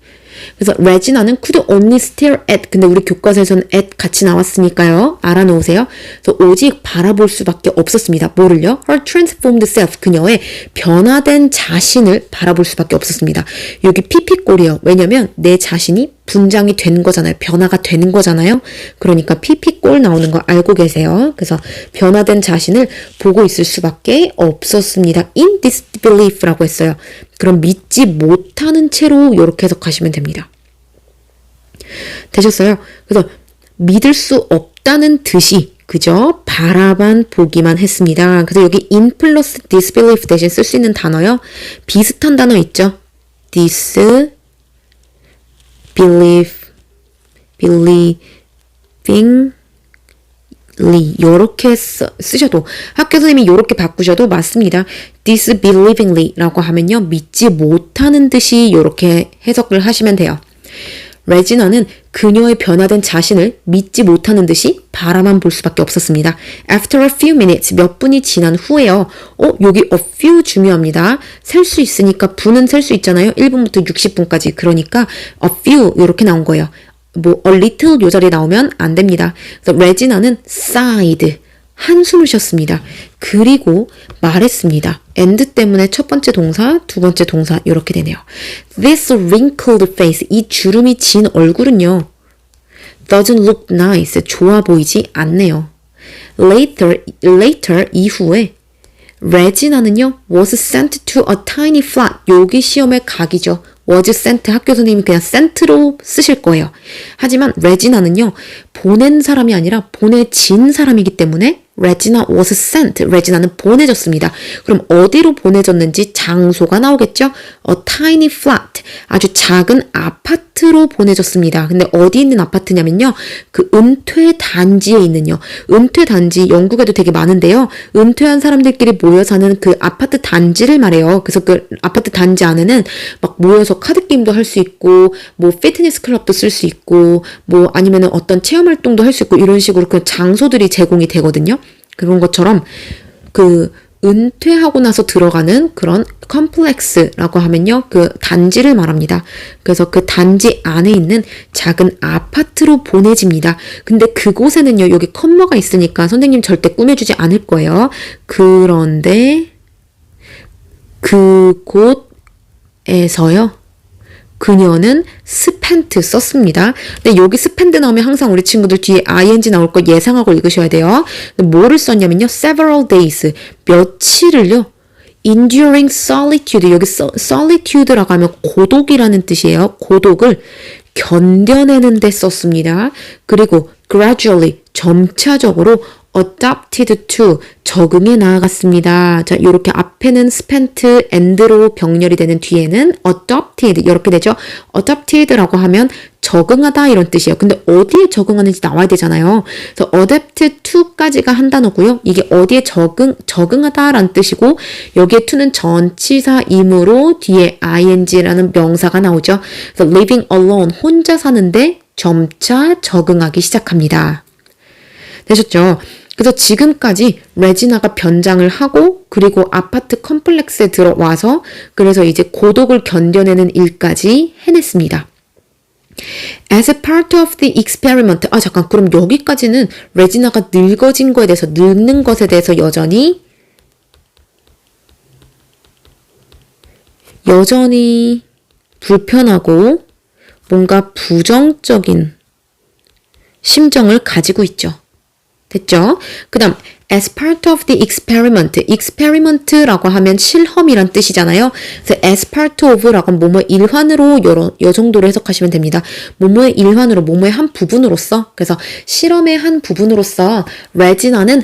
그래서 레지나는 could only stare at 근데 우리 교과서에서는 at 같이 나왔으니까요. 알아놓으세요. 그래서 오직 바라볼 수밖에 없었습니다. 뭐를요? Her transformed self 그녀의 변화된 자신을 바라볼 수밖에 없었습니다. 여기 피피꼴이에요. 왜냐면 내 자신이 분장이 된 거잖아요. 변화가 되는 거잖아요. 그러니까 피피꼴 나오는 거 알고 계세요. 그래서 변화된 자신을 보고 있을 수밖에 없었습니다. In disbelief라고 했어요. 그럼 믿지 못하는 채로 이렇게 해석하시면 됩니다. 되셨어요? 그래서 믿을 수 없다는 듯이 그죠? 바라만 보기만 했습니다. 그래서 여기 in 플러스 disbelief 대신 쓸 수 있는 단어요. 비슷한 단어 있죠? disbelief, believing, 요렇게 쓰셔도 학교 선생님이 요렇게 바꾸셔도 맞습니다. disbelievingly라고 하면요. 믿지 못하는 듯이 요렇게 해석을 하시면 돼요. 레지나는 그녀의 변화된 자신을 믿지 못하는 듯이 바라만 볼 수밖에 없었습니다. After a few minutes, 몇 분이 지난 후에요. 여기 a few 중요합니다. 셀 수 있으니까 분은 셀 수 있잖아요. 1분부터 60분까지. 그러니까 a few 이렇게 나온 거예요. 뭐 a little 요 자리에 나오면 안 됩니다. 그래서 레지나는 sighed, 한숨을 쉬었습니다. 그리고 말했습니다. and 때문에 첫 번째 동사, 두 번째 동사 이렇게 되네요. This wrinkled face, 이 주름이 진 얼굴은요. doesn't look nice, 좋아 보이지 않네요. Later 이후에 레지나는요. was sent to a tiny flat, 여기 시험의 각이죠. was sent, 학교 선생님이 그냥 sent로 쓰실 거예요. 하지만 레지나는요. 보낸 사람이 아니라 보내진 사람이기 때문에 Regina was sent. 레지나는 보내졌습니다. 그럼 어디로 보내졌는지 장소가 나오겠죠? A tiny flat. 아주 작은 아파트로 보내졌습니다. 근데 어디 있는 아파트냐면요. 그 은퇴 단지에 있는요. 은퇴 단지 영국에도 되게 많은데요. 은퇴한 사람들끼리 모여 사는 그 아파트 단지를 말해요. 그래서 그 아파트 단지 안에는 막 모여서 카드 게임도 할 수 있고 뭐 피트니스 클럽도 쓸 수 있고 뭐 아니면은 어떤 체험 활동도 할 수 있고 이런 식으로 그 장소들이 제공이 되거든요. 그런 것처럼 그 은퇴하고 나서 들어가는 그런 컴플렉스라고 하면요. 그 단지를 말합니다. 그래서 그 단지 안에 있는 작은 아파트로 보내집니다. 근데 그곳에는요. 여기 컴마가 있으니까 선생님 절대 꾸며주지 않을 거예요. 그런데 그곳에서요. 그녀는 spent 썼습니다. 근데 여기 spend 나오면 항상 우리 친구들 뒤에 ing 나올 거 예상하고 읽으셔야 돼요. 근데 뭐를 썼냐면요. several days, 며칠을요. enduring solitude, 여기 solitude라고 하면 고독이라는 뜻이에요. 고독을 견뎌내는 데 썼습니다. 그리고 gradually, 점차적으로 adapted to, 적응해 나아갔습니다. 자, 요렇게 앞에는 spent, and로 병렬이 되는 뒤에는 adopted, 이렇게 되죠. adapted라고 하면 적응하다 이런 뜻이에요. 근데 어디에 적응하는지 나와야 되잖아요. 그래서 adapted to까지가 한 단어고요. 이게 어디에 적응하다라는 뜻이고 여기에 to는 전치사이므로 뒤에 ing라는 명사가 나오죠. 그래서 living alone, 혼자 사는데 점차 적응하기 시작합니다. 되셨죠? 그래서 지금까지 레지나가 변장을 하고 그리고 아파트 컴플렉스에 들어와서 그래서 이제 고독을 견뎌내는 일까지 해냈습니다. As a part of the experiment. 잠깐. 그럼 여기까지는 레지나가 늙어진 거에 대해서 늙는 것에 대해서 여전히 불편하고 뭔가 부정적인 심정을 가지고 있죠. 됐죠? 그 다음 as part of the experiment. experiment라고 하면 실험이란 뜻이잖아요. 그래서 as part of라고 하면 뭐뭐 일환으로 요 정도로 해석하시면 됩니다. 뭐뭐의 일환으로, 뭐뭐의 한 부분으로서. 그래서 실험의 한 부분으로서 레지나는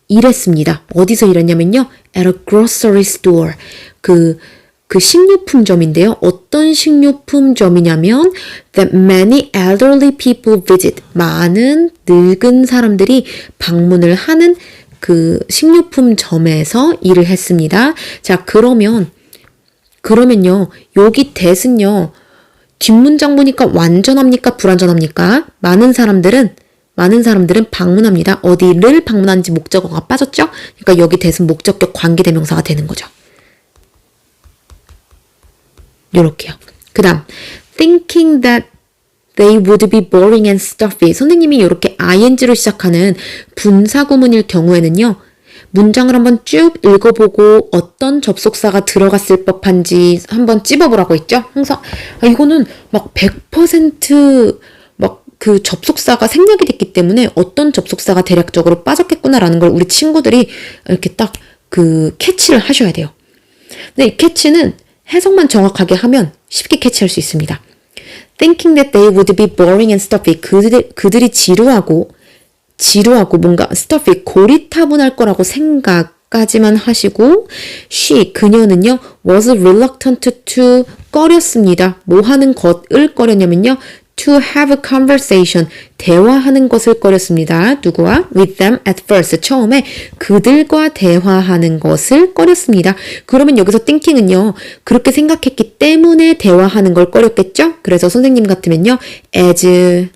일했습니다. 어디서 일했냐면요. at a grocery store. 그 식료품점인데요. 어떤 식료품점이냐면 that many elderly people visit. 많은 늙은 사람들이 방문을 하는 그 식료품점에서 일을 했습니다. 자, 그러면요. 여기 that은요. 뒷문장 보니까 완전합니까? 불완전합니까? 많은 사람들은 방문합니다. 어디를 방문하는지 목적어가 빠졌죠? 그러니까 여기 that은 목적격 관계대명사가 되는 거죠. 요렇게요. 그 다음 thinking that they would be boring and stuffy. 선생님이 이렇게 ing로 시작하는 분사구문일 경우에는요. 문장을 한번 쭉 읽어보고 어떤 접속사가 들어갔을 법한지 한번 찝어보라고 했죠. 항상 이거는 막 100% 막 그 접속사가 생략이 됐기 때문에 어떤 접속사가 대략적으로 빠졌겠구나라는 걸 우리 친구들이 이렇게 딱 그 캐치를 하셔야 돼요. 근데 이 캐치는 해석만 정확하게 하면 쉽게 캐치할 수 있습니다. Thinking that they would be boring and stuffy. 그들이 지루하고 뭔가 stuffy, 고리타분할 거라고 생각까지만 하시고 그녀는요 was reluctant to 꺼렸습니다. 뭐 하는 것을 꺼렸냐면요. To have a conversation, 대화하는 것을 꺼렸습니다. 누구와? With them at first. 처음에 그들과 대화하는 것을 꺼렸습니다. 그러면 여기서 thinking은요. 그렇게 생각했기 때문에 대화하는 걸 꺼렸겠죠? 그래서 선생님 같으면요. as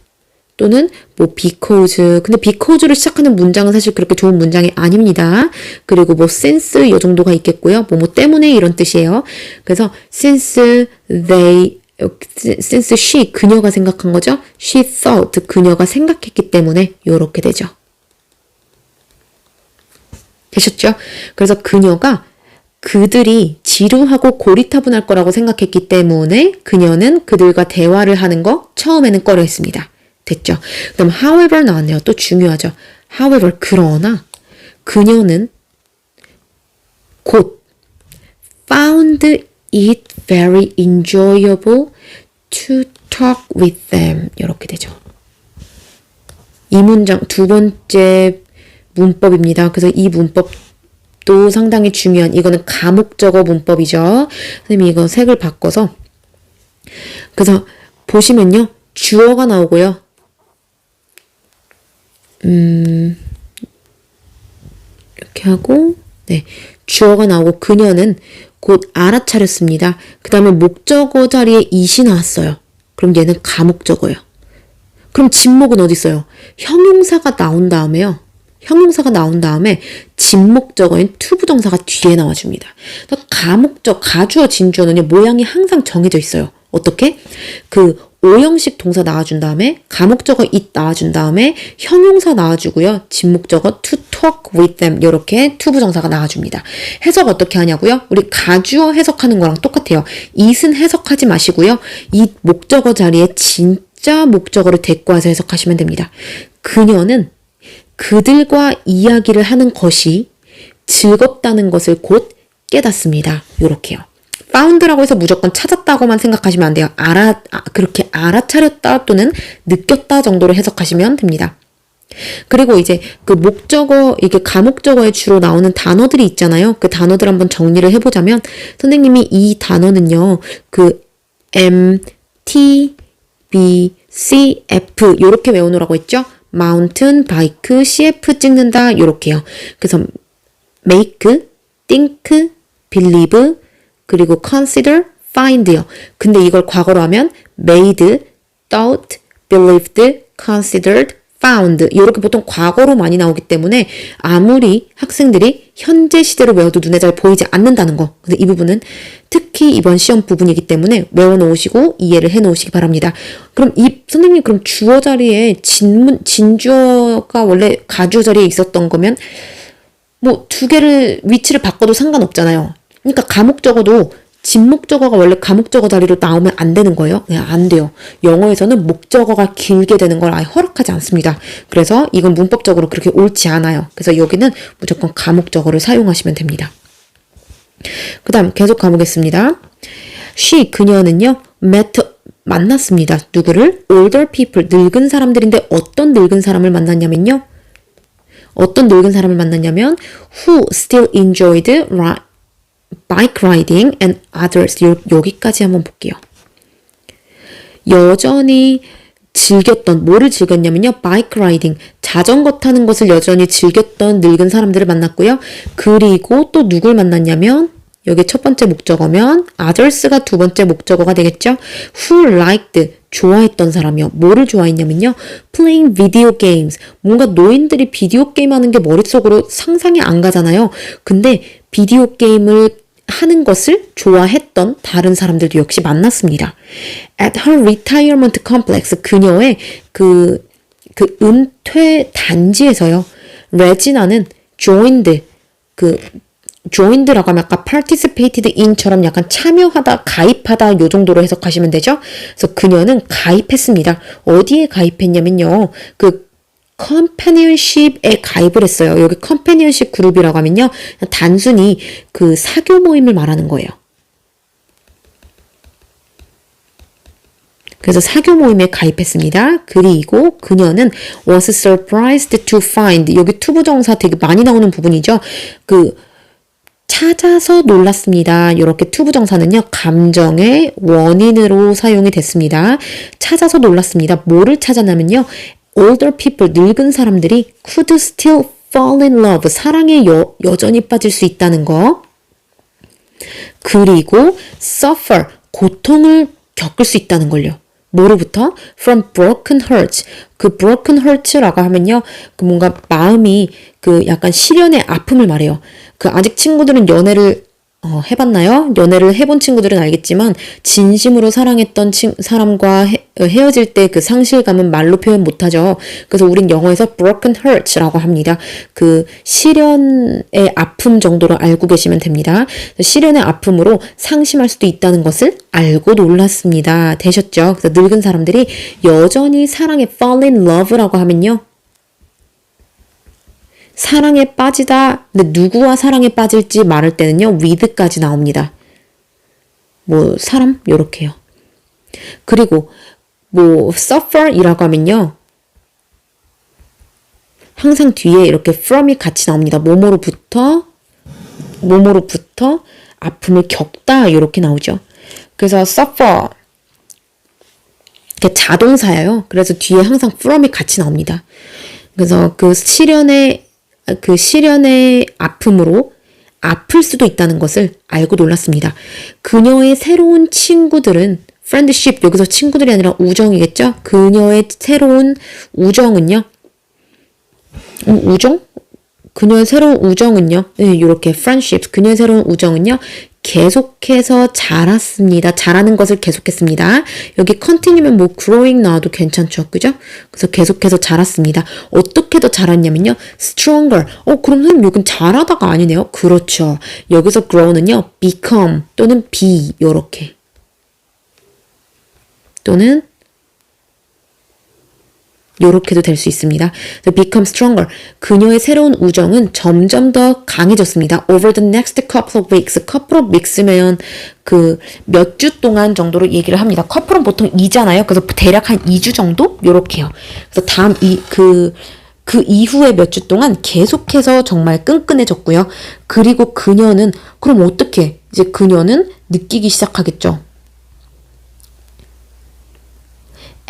또는 뭐 because. 근데 because로 시작하는 문장은 사실 그렇게 좋은 문장이 아닙니다. 그리고 뭐 since 이 정도가 있겠고요. 뭐 때문에 이런 뜻이에요. 그래서 since she, 그녀가 생각한 거죠. She thought, 그녀가 생각했기 때문에 요렇게 되죠. 되셨죠? 그래서 그들이 지루하고 고리타분할 거라고 생각했기 때문에 그녀는 그들과 대화를 하는 거 처음에는 꺼려 했습니다. 됐죠? 그럼 however 나왔네요. 또 중요하죠. however, 그러나 그녀는 곧 found it very enjoyable to talk with them. 이렇게 되죠. 이 문장, 두 번째 문법입니다. 그래서 이 문법도 상당히 중요한, 이거는 가목적어 문법이죠. 선생님이 이거 색을 바꿔서, 그래서 보시면요, 주어가 나오고요. 이렇게 하고, 네, 주어가 나오고 그녀는 곧 알아차렸습니다. 그 다음에 목적어 자리에 it이 나왔어요. 그럼 얘는 가목적어예요. 그럼 진목은 어디 있어요? 형용사가 나온 다음에요. 형용사가 나온 다음에 진목적어인 투부정사가 뒤에 나와줍니다. 가목적, 가주어, 진주어는요, 모양이 항상 정해져 있어요. 어떻게? 그 오형식 동사 나와준 다음에 가목적어 it 나와준 다음에 형용사 나와주고요. 진목적어 to talk with them 이렇게 투부정사가 나와줍니다. 해석 어떻게 하냐고요? 우리 가주어 해석하는 거랑 똑같아요. it은 해석하지 마시고요. 이 목적어 자리에 진짜 목적어를 데리고 와서 해석하시면 됩니다. 그녀는 그들과 이야기를 하는 것이 즐겁다는 것을 곧 깨닫습니다. 요렇게요. found라고 해서 무조건 찾았다고만 생각하시면 안 돼요. 그렇게 알아차렸다 또는 느꼈다 정도로 해석하시면 됩니다. 그리고 이제 그 목적어, 이게 가목적어에 주로 나오는 단어들이 있잖아요. 그 단어들 한번 정리를 해보자면, 선생님이 이 단어는요, 그 M, T, B, C, F 요렇게 외우노라고 했죠? mountain, bike, CF 찍는다 요렇게요. 그래서 make, think, believe, 그리고 consider, find요. 근데 이걸 과거로 하면 made, thought, believed, considered, found 이렇게 보통 과거로 많이 나오기 때문에 아무리 학생들이 현재 시대로 외워도 눈에 잘 보이지 않는다는 거. 근데 이 부분은 특히 이번 시험 부분이기 때문에 외워놓으시고 이해를 해놓으시기 바랍니다. 그럼 선생님 그럼 주어 자리에 진주어가 원래 가주어 자리에 있었던 거면 뭐 두 개를 위치를 바꿔도 상관없잖아요. 그러니까 가목적어도 진목적어가 원래 가목적어 자리로 나오면 안 되는 거예요. 그냥 안 돼요. 영어에서는 목적어가 길게 되는 걸 아예 허락하지 않습니다. 그래서 이건 문법적으로 그렇게 옳지 않아요. 그래서 여기는 무조건 가목적어를 사용하시면 됩니다. 그 다음 계속 가보겠습니다. 그녀는요, 만났습니다. 누구를? older people, 늙은 사람들인데 어떤 늙은 사람을 만났냐면요. who still enjoyed bike riding and others. 여기까지 한번 볼게요. 여전히 뭐를 즐겼냐면요. bike riding, 자전거 타는 것을 여전히 즐겼던 늙은 사람들을 만났고요. 그리고 또 누굴 만났냐면, 여기 첫 번째 목적어면 others가 두 번째 목적어가 되겠죠. who liked, 좋아했던 사람이요. 뭐를 좋아했냐면요. playing video games. 뭔가 노인들이 비디오 게임 하는 게 머릿속으로 상상이 안 가잖아요. 근데 비디오 게임을 하는 것을 좋아했던 다른 사람들도 역시 만났습니다. At her retirement complex, 그녀의 그 은퇴 단지에서요. 레지나는 joined라고 하면 아까 participated in처럼 약간 참여하다, 가입하다 요 정도로 해석하시면 되죠. 그래서 그녀는 가입했습니다. 어디에 가입했냐면요. 그 companionship에 가입을 했어요. 여기 companionship 그룹이라고 하면요. 단순히 그 사교 모임을 말하는 거예요. 그래서 사교 모임에 가입했습니다. 그리고 그녀는 was surprised to find, 여기 투부정사 되게 많이 나오는 부분이죠. 찾아서 놀랐습니다. 이렇게 투부정사는요. 감정의 원인으로 사용이 됐습니다. 찾아서 놀랐습니다. 뭐를 찾았냐면요. older people, 늙은 사람들이 could still fall in love, 사랑에 여전히 빠질 수 있다는 거. 그리고 suffer, 고통을 겪을 수 있다는 걸요. 뭐로부터? From broken hearts. 그 broken hearts라고 하면요. 뭔가 마음이 약간 시련의 아픔을 말해요. 아직 친구들은 연애를 해봤나요? 연애를 해본 친구들은 알겠지만 진심으로 사랑했던 사람과 헤어질 때 그 상실감은 말로 표현 못하죠. 그래서 우린 영어에서 broken hearts라고 합니다. 시련의 아픔 정도로 알고 계시면 됩니다. 시련의 아픔으로 상심할 수도 있다는 것을 알고 놀랐습니다. 되셨죠? 그래서 늙은 사람들이 여전히 사랑에 fall in love라고 하면요. 사랑에 빠지다, 근데 누구와 사랑에 빠질지 말할 때는요, with까지 나옵니다. 사람? 요렇게요. 그리고, suffer이라고 하면요, 항상 뒤에 이렇게 from이 같이 나옵니다. 뭐뭐로부터 아픔을 겪다 이렇게 나오죠. 그래서 suffer 이게 자동사예요. 그래서 뒤에 항상 from이 같이 나옵니다. 그래서 그 시련의 아픔으로 아플 수도 있다는 것을 알고 놀랐습니다. 그녀의 새로운 친구들은 friendship 여기서 친구들이 아니라 우정이겠죠? 그녀의 새로운 우정은요. 우정? 그녀의 새로운 우정은요. 네, 이렇게 friendship 그녀의 새로운 우정은요. 계속해서 자랐습니다. 자라는 것을 계속했습니다. 여기 continue면 뭐 growing 나와도 괜찮죠. 그죠? 그래서 계속해서 자랐습니다. 어떻게 더 자랐냐면요. stronger. 그럼 선생님 여긴 자라다가 아니네요. 그렇죠. 여기서 grow는요. become 또는 be 요렇게. 또는 요렇게도 될 수 있습니다. become stronger. 그녀의 새로운 우정은 점점 더 강해졌습니다. Over the next couple of weeks. couple of weeks면 그 몇 주 동안 정도로 얘기를 합니다. couple은 보통 2잖아요. 그래서 대략 한 2주 정도? 요렇게요. 그래서 다음 그 이후에 몇 주 동안 계속해서 정말 끈끈해졌고요. 그리고 그녀는 그럼 어떻게? 이제 그녀는 느끼기 시작하겠죠.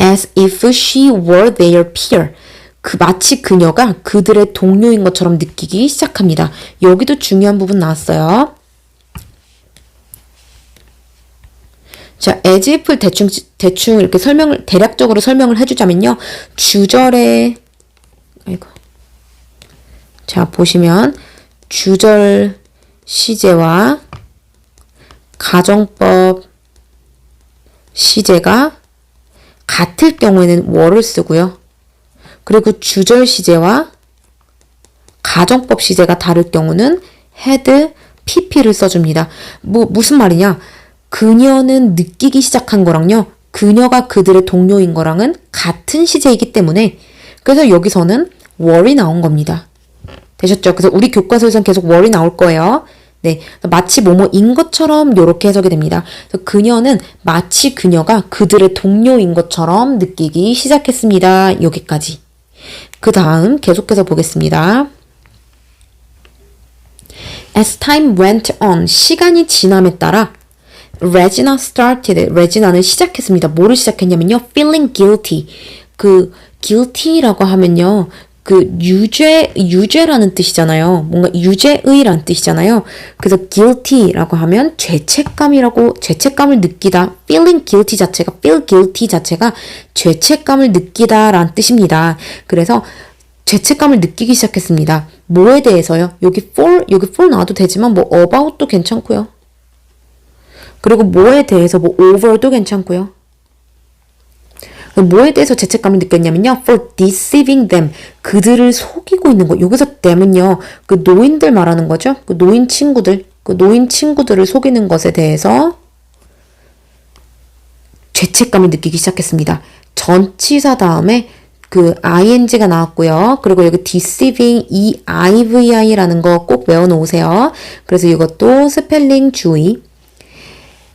As if she were their peer. 마치 그녀가 그들의 동료인 것처럼 느끼기 시작합니다. 여기도 중요한 부분 나왔어요. 자, as if를 대충 이렇게 대략적으로 설명을 해주자면요. 주절에, 자, 보시면, 주절 시제와 가정법 시제가 같을 경우에는 were를 쓰고요. 그리고 주절 시제와 가정법 시제가 다를 경우는 had, pp를 써줍니다. 무슨 말이냐? 그녀는 느끼기 시작한 거랑요. 그녀가 그들의 동료인 거랑은 같은 시제이기 때문에 그래서 여기서는 were이 나온 겁니다. 되셨죠? 그래서 우리 교과서에서는 계속 were이 나올 거예요. 네, 마치 뭐뭐인 것처럼 이렇게 해석이 됩니다. 그래서 그녀는 마치 그녀가 그들의 동료인 것처럼 느끼기 시작했습니다. 여기까지. 그 다음 계속해서 보겠습니다. As time went on, 시간이 지남에 따라 Regina는 시작했습니다. 뭐를 시작했냐면요. feeling guilty. guilty라고 하면요. 유죄라는 뜻이잖아요. 뭔가 유죄의라는 뜻이잖아요. 그래서 guilty라고 하면 죄책감을 느끼다. feel guilty 자체가 죄책감을 느끼다라는 뜻입니다. 그래서 죄책감을 느끼기 시작했습니다. 뭐에 대해서요? 여기 for 나와도 되지만 뭐 about도 괜찮고요. 그리고 뭐에 대해서 뭐 over도 괜찮고요. 뭐에 대해서 죄책감을 느꼈냐면요. for deceiving them. 그들을 속이고 있는 거. 여기서 them은요. 그 노인들 말하는 거죠. 그 노인 친구들을 속이는 것에 대해서 죄책감을 느끼기 시작했습니다. 전치사 다음에 그 ing가 나왔고요. 그리고 여기 deceiving, EIVI라는 거 꼭 외워놓으세요. 그래서 이것도 스펠링 주의.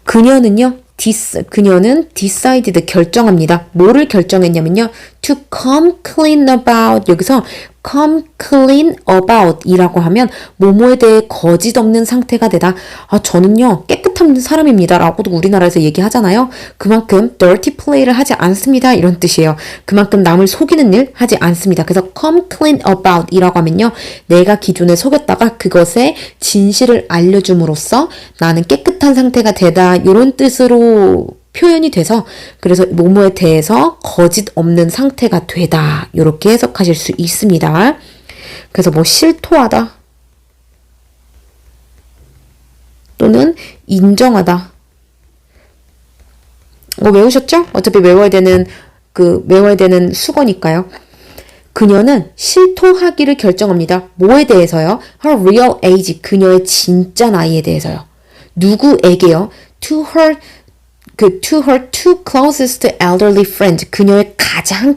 그녀는 decided 결정합니다. 뭐를 결정했냐면요. to come clean about 여기서 come clean about 이라고 하면 뭐뭐에 대해 거짓 없는 상태가 되다. 저는요 깨끗한 사람입니다 라고도 우리나라에서 얘기하잖아요. 그만큼 dirty play를 하지 않습니다 이런 뜻이에요. 그만큼 남을 속이는 일 하지 않습니다. 그래서 come clean about 이라고 하면요. 내가 기존에 속였다가 그것의 진실을 알려줌으로써 나는 깨끗한 상태가 되다 이런 뜻으로 표현이 돼서 그래서 뭐뭐에 대해서 거짓 없는 상태가 되다 이렇게 해석하실 수 있습니다. 그래서 뭐 실토하다 또는 인정하다 외우셨죠? 어차피 외워야 되는 수거니까요. 그녀는 실토하기를 결정합니다. 뭐에 대해서요? Her real age 그녀의 진짜 나이에 대해서요. 누구에게요? To her two closest elderly friends. 그녀의 가장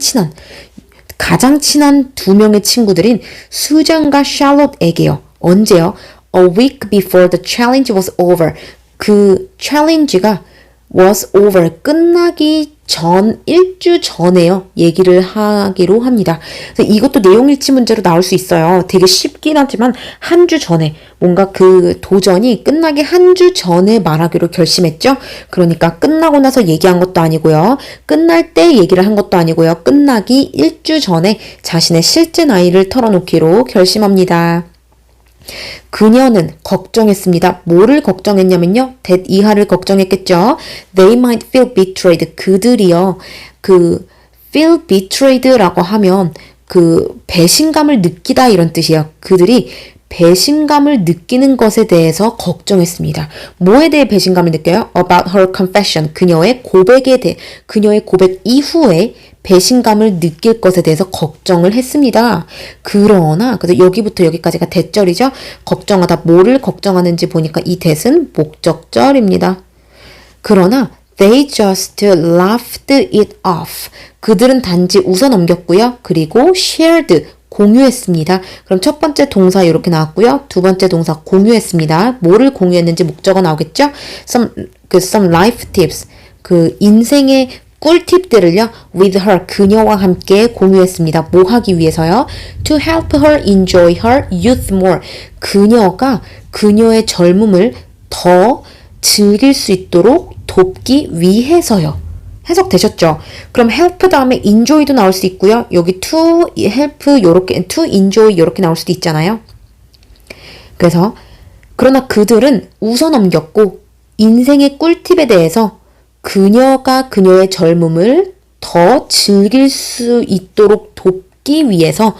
친한 두 명의 친구들인 수잔과 샬롯에게요. 언제요? A week before the challenge was over. 그 챌린지가 was over. 끝나기 전, 일주 전에요. 얘기를 하기로 합니다. 그래서 이것도 내용 일치 문제로 나올 수 있어요. 되게 쉽긴 하지만 한 주 전에 뭔가 그 도전이 끝나기 한 주 전에 말하기로 결심했죠. 그러니까 끝나고 나서 얘기한 것도 아니고요. 끝날 때 얘기를 한 것도 아니고요. 끝나기 일주 전에 자신의 실제 나이를 털어놓기로 결심합니다. 그녀는 걱정했습니다. 뭐를 걱정했냐면요. that 이하를 걱정했겠죠. They might feel betrayed. 그들이요. 그 feel betrayed라고 하면 그 배신감을 느끼다 이런 뜻이에요. 그들이 배신감을 느끼는 것에 대해서 걱정했습니다. 뭐에 대해 배신감을 느껴요? About her confession. 그녀의 고백에 대해, 그녀의 고백 이후에 배신감을 느낄 것에 대해서 걱정을 했습니다. 그러나, 그래서 여기부터 여기까지가 대절이죠. 걱정하다 뭐를 걱정하는지 보니까 이 that은 목적절입니다. 그러나, they just laughed it off. 그들은 단지 웃어 넘겼고요. 그리고 shared, 공유했습니다. 그럼 첫 번째 동사 이렇게 나왔고요. 두 번째 동사 공유했습니다. 뭐를 공유했는지 목적어 나오겠죠? some life tips. 그 인생의 꿀팁들을요. with her, 그녀와 함께 공유했습니다. 뭐 하기 위해서요? to help her enjoy her youth more. 그녀가 그녀의 젊음을 더 즐길 수 있도록 돕기 위해서요. 해석되셨죠? 그럼 help 다음에 enjoy도 나올 수 있고요. 여기 to help 요렇게 to enjoy 요렇게 나올 수도 있잖아요. 그래서 그러나 그들은 웃어 넘겼고 인생의 꿀팁에 대해서 그녀가 그녀의 젊음을 더 즐길 수 있도록 돕기 위해서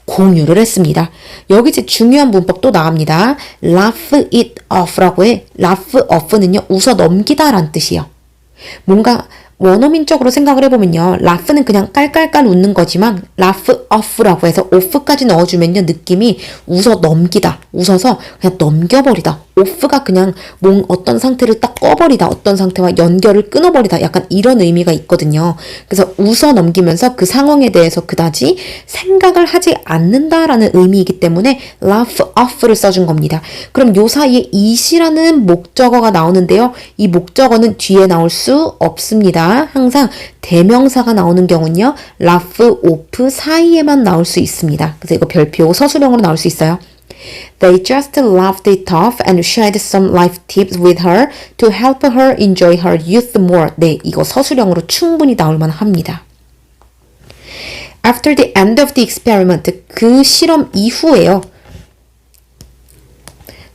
공유를 했습니다. 여기 이제 중요한 문법 또 나옵니다. laugh it off라고 해. laugh off는요. 웃어 넘기다 라는 뜻이에요. 뭔가 원어민적으로 생각을 해보면요. laugh는 그냥 깔깔깔 웃는 거지만 laugh off라고 해서 off까지 넣어주면요. 느낌이 웃어 넘기다. 웃어서 그냥 넘겨버리다. off가 그냥 어떤 상태를 딱 꺼버리다. 어떤 상태와 연결을 끊어버리다. 약간 이런 의미가 있거든요. 그래서 웃어 넘기면서 그 상황에 대해서 그다지 생각을 하지 않는다라는 의미이기 때문에 laugh off를 써준 겁니다. 그럼 요 사이에 it이라는 목적어가 나오는데요. 이 목적어는 뒤에 나올 수 없습니다. 항상 대명사가 나오는 경우는요. laugh off 사이에만 나올 수 있습니다. 그래서 이거 별표 서술형으로 나올 수 있어요. They just laughed it off and shared some life tips with her to help her enjoy her youth more. 네, 이거 서술형으로 충분히 나올 만합니다. After the end of the experiment, 그 실험 이후에요.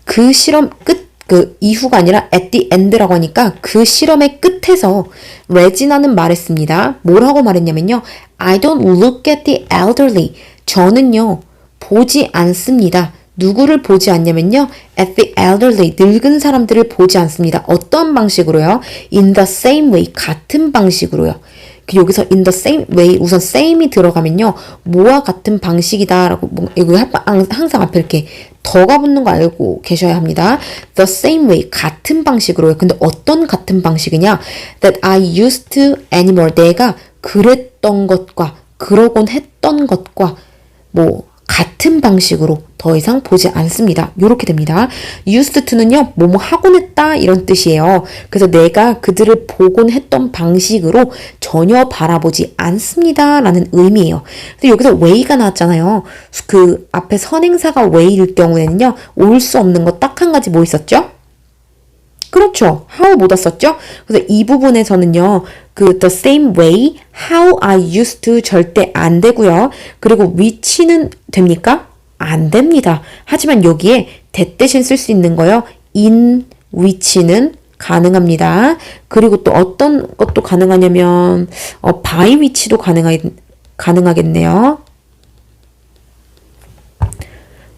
그 실험 그 이후가 아니라 at the end라고 하니까 그 실험의 끝에서 레지나는 말했습니다. 뭐라고 말했냐면요. I don't look at the elderly. 저는요. 보지 않습니다. 누구를 보지 않냐면요. at the elderly. 늙은 사람들을 보지 않습니다. 어떤 방식으로요? in the same way. 같은 방식으로요. 여기서 in the same way 우선 same이 들어가면요. 뭐와 같은 방식이다라고 이거 항상 앞에 이렇게 더가 붙는 거 알고 계셔야 합니다. The same way 같은 방식으로요. 근데 어떤 같은 방식이냐? That I used to anymore. 내가 그랬던 것과 그러곤 했던 것과 뭐 같은 방식으로 더 이상 보지 않습니다. 이렇게 됩니다. used to는요. 뭐뭐 하곤 했다 이런 뜻이에요. 그래서 내가 그들을 보곤 했던 방식으로 전혀 바라보지 않습니다. 라는 의미예요. 근데 여기서 way가 나왔잖아요. 그 앞에 선행사가 way일 경우에는요. 올 수 없는 거 딱 한 가지 뭐 있었죠? 그렇죠. how 못 왔었죠? 그래서 이 부분에서는요. 그 the same way, how I used to 절대 안 되고요. 그리고 which는 됩니까? 안 됩니다. 하지만 여기에 that 대신 쓸 수 있는 거요. in which는 가능합니다. 그리고 또 어떤 것도 가능하냐면 by which도 가능하겠네요.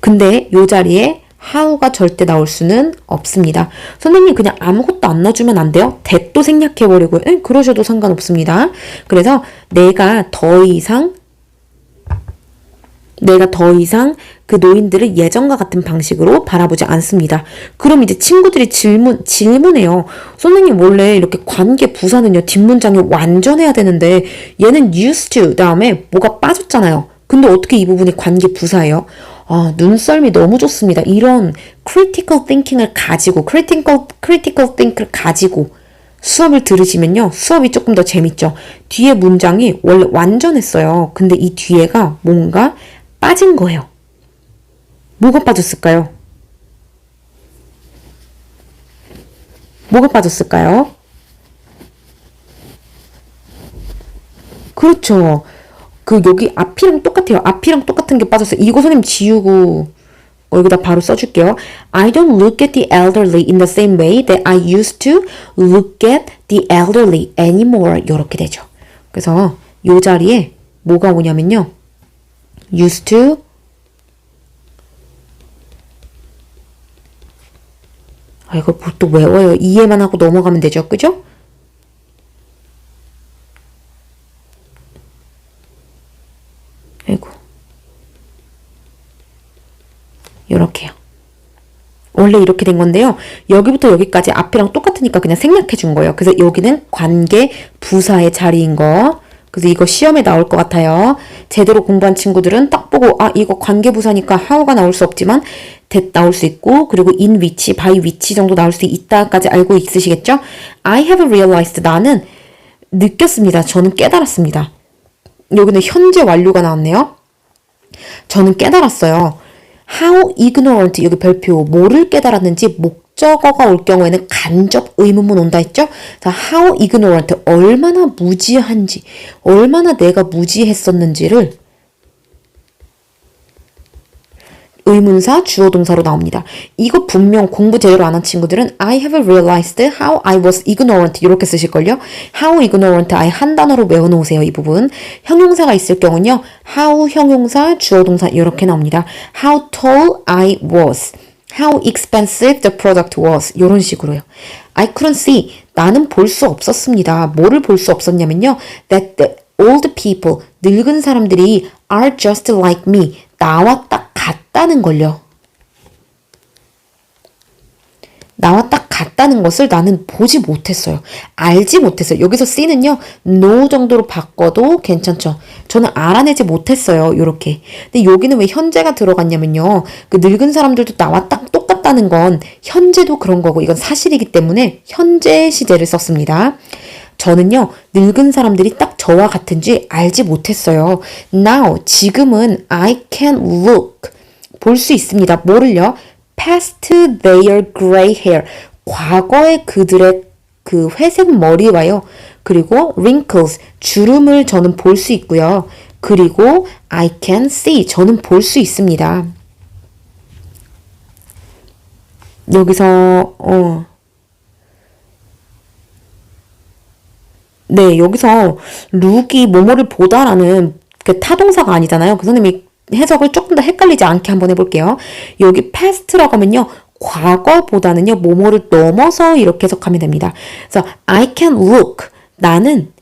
근데 이 자리에 how가 절대 나올 수는 없습니다. 선생님 그냥 아무것도 안 넣어주면 안 돼요? that도 생략해버리고요. 그러셔도 상관없습니다. 그래서 내가 더 이상 그 노인들을 예전과 같은 방식으로 바라보지 않습니다. 그럼 이제 친구들이 질문해요. 선생님 원래 이렇게 관계 부사는요. 뒷문장이 완전해야 되는데 얘는 used to 다음에 뭐가 빠졌잖아요. 근데 어떻게 이 부분이 관계 부사예요? 눈썰미 너무 좋습니다. 이런 critical thinking을 가지고 수업을 들으시면요. 수업이 조금 더 재밌죠. 뒤에 문장이 원래 완전했어요. 근데 이 뒤에가 뭔가 빠진 거예요. 뭐가 빠졌을까요? 뭐가 빠졌을까요? 그렇죠. 여기 앞이랑 똑같아요. 앞이랑 똑같은 게 빠졌어요. 이거 선생님 지우고 여기다 바로 써줄게요. I don't look at the elderly in the same way that I used to look at the elderly anymore. 이렇게 되죠. 그래서 이 자리에 뭐가 오냐면요. used to 이거 또 외워요. 이해만 하고 넘어가면 되죠. 그죠? 아이고. 요렇게요. 원래 이렇게 된 건데요. 여기부터 여기까지 앞이랑 똑같으니까 그냥 생략해 준 거예요. 그래서 여기는 관계 부사의 자리인 거. 그래서 이거 시험에 나올 것 같아요. 제대로 공부한 친구들은 딱 보고 이거 관계 부사니까 how가 나올 수 없지만 that 나올 수 있고 그리고 in which, by which 정도 나올 수 있다까지 알고 있으시겠죠? I have realized 나는 느꼈습니다. 저는 깨달았습니다. 여기는 현재 완료가 나왔네요. 저는 깨달았어요. How ignorant 여기 별표 뭐를 깨달았는지 목적어가 올 경우에는 간접 의문문 온다 했죠? 자, how ignorant 얼마나 무지한지 얼마나 내가 무지했었는지를 의문사 주어 동사로 나옵니다. 이거 분명 공부 제대로 안 한 친구들은 I have realized how I was ignorant 이렇게 쓰실걸요. how ignorant I 한 단어로 외워놓으세요. 이 부분. 형용사가 있을 경우는요. how 형용사 주어 동사 이렇게 나옵니다. how tall I was. how expensive the product was. 이런 식으로요. I couldn't see. 나는 볼 수 없었습니다. 뭐를 볼 수 없었냐면요. that the old people. 늙은 사람들이 are just like me. 나와 딱 같다는 걸요. 나와 딱 같다는 것을 나는 보지 못했어요. 알지 못했어요. 여기서 C는요. no 정도로 바꿔도 괜찮죠. 저는 알아내지 못했어요. 요렇게. 근데 여기는 왜 현재가 들어갔냐면요. 그 늙은 사람들도 나와 딱 똑같다는 건 현재도 그런 거고 이건 사실이기 때문에 현재 시제를 썼습니다. 저는요. 늙은 사람들이 딱 저와 같은지 알지 못했어요. Now 지금은 I can look 볼 수 있습니다. 뭐를요? Past their gray hair 과거의 그들의 그 회색 머리와요. 그리고 wrinkles 주름을 저는 볼 수 있고요. 그리고 I can see 저는 볼 수 있습니다. 여기서 네, 여기서 look이 뭐뭐를 보다라는 그 타동사가 아니잖아요. 그 선생님이 해석을 조금 더 헷갈리지 않게 한번 해볼게요. 여기 past라고 하면요. 과거보다는요. 뭐뭐를 넘어서 이렇게 해석하면 됩니다. 그래서 I can look. 나는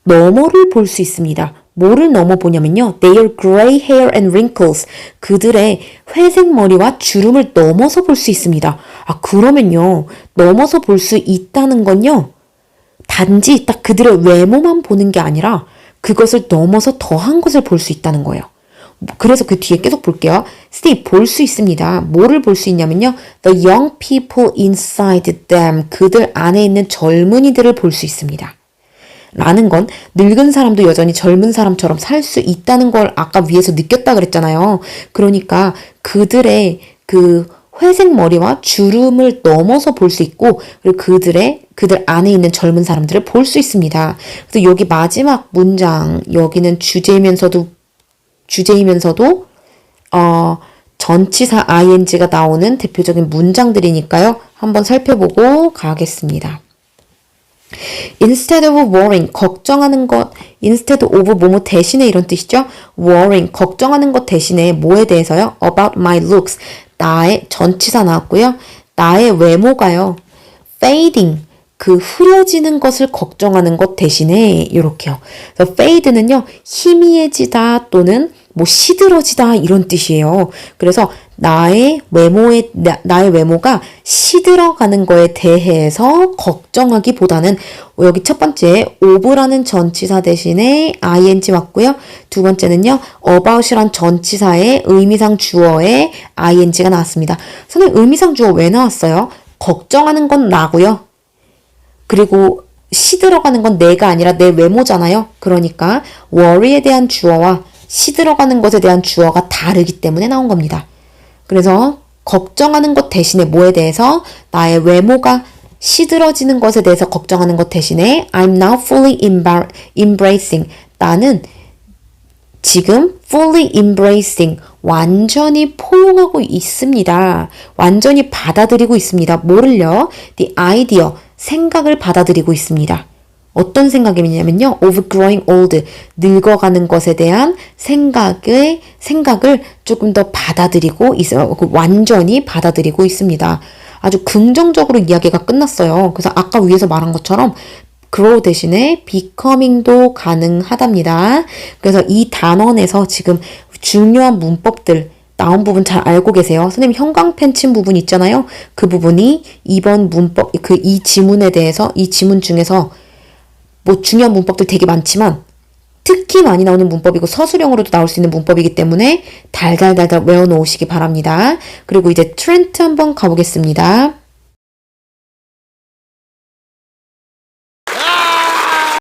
너머를 볼 수 있습니다. 뭐를 넘어 보냐면요. Their gray hair and wrinkles. 그들의 회색 머리와 주름을 넘어서 볼 수 있습니다. 그러면요. 넘어서 볼 수 있다는 건요. 단지 딱 그들의 외모만 보는 게 아니라 그것을 넘어서 더한 것을 볼 수 있다는 거예요. 그래서 그 뒤에 계속 볼게요. Steve, 볼 수 있습니다. 뭐를 볼 수 있냐면요. The young people inside them. 그들 안에 있는 젊은이들을 볼 수 있습니다. 라는 건 늙은 사람도 여전히 젊은 사람처럼 살 수 있다는 걸 아까 위에서 느꼈다 그랬잖아요. 그러니까 그들의 그 회색 머리와 주름을 넘어서 볼 수 있고 그리고 그들 안에 있는 젊은 사람들을 볼 수 있습니다. 그래서 여기 마지막 문장 여기는 주제이면서도 전치사 ing가 나오는 대표적인 문장들이니까요. 한번 살펴보고 가겠습니다. Instead of worrying, 걱정하는 것, instead of 뭐뭐 대신에 이런 뜻이죠. worrying, 걱정하는 것 대신에 뭐에 대해서요? About my looks, 나의 전치사 나왔고요. 나의 외모가요. Fading, 그 흐려지는 것을 걱정하는 것 대신에 이렇게요. 그래서 fade는요. 희미해지다 또는 뭐 시들어지다 이런 뜻이에요. 그래서 나의 외모가 시들어가는 거에 대해서 걱정하기보다는 여기 첫 번째 of라는 전치사 대신에 ing 왔고요. 두 번째는요. about이란 전치사의 의미상 주어에 ing가 나왔습니다. 선생님 의미상 주어 왜 나왔어요? 걱정하는 건 나고요. 그리고 시들어가는 건 내가 아니라 내 외모잖아요. 그러니까 worry에 대한 주어와 시들어가는 것에 대한 주어가 다르기 때문에 나온 겁니다. 그래서 걱정하는 것 대신에 뭐에 대해서 나의 외모가 시들어지는 것에 대해서 걱정하는 것 대신에 I'm now fully embracing. 나는 지금 fully embracing. 완전히 포용하고 있습니다. 완전히 받아들이고 있습니다. 뭐를요? The idea. 생각을 받아들이고 있습니다. 어떤 생각이냐면요. of growing old. 늙어가는 것에 대한 생각을 조금 더 받아들이고 있어요. 완전히 받아들이고 있습니다. 아주 긍정적으로 이야기가 끝났어요. 그래서 아까 위에서 말한 것처럼 grow 대신에 becoming도 가능하답니다. 그래서 이 단원에서 지금 중요한 문법들 나온 부분 잘 알고 계세요. 선생님 형광펜 친 부분 있잖아요. 그 부분이 이번 문법, 이 지문에 대해서, 이 지문 중에서 뭐 중요한 문법들 되게 많지만 특히 많이 나오는 문법이고 서술형으로도 나올 수 있는 문법이기 때문에 달달달달 외워놓으시기 바랍니다. 그리고 이제 트렌트 한번 가보겠습니다.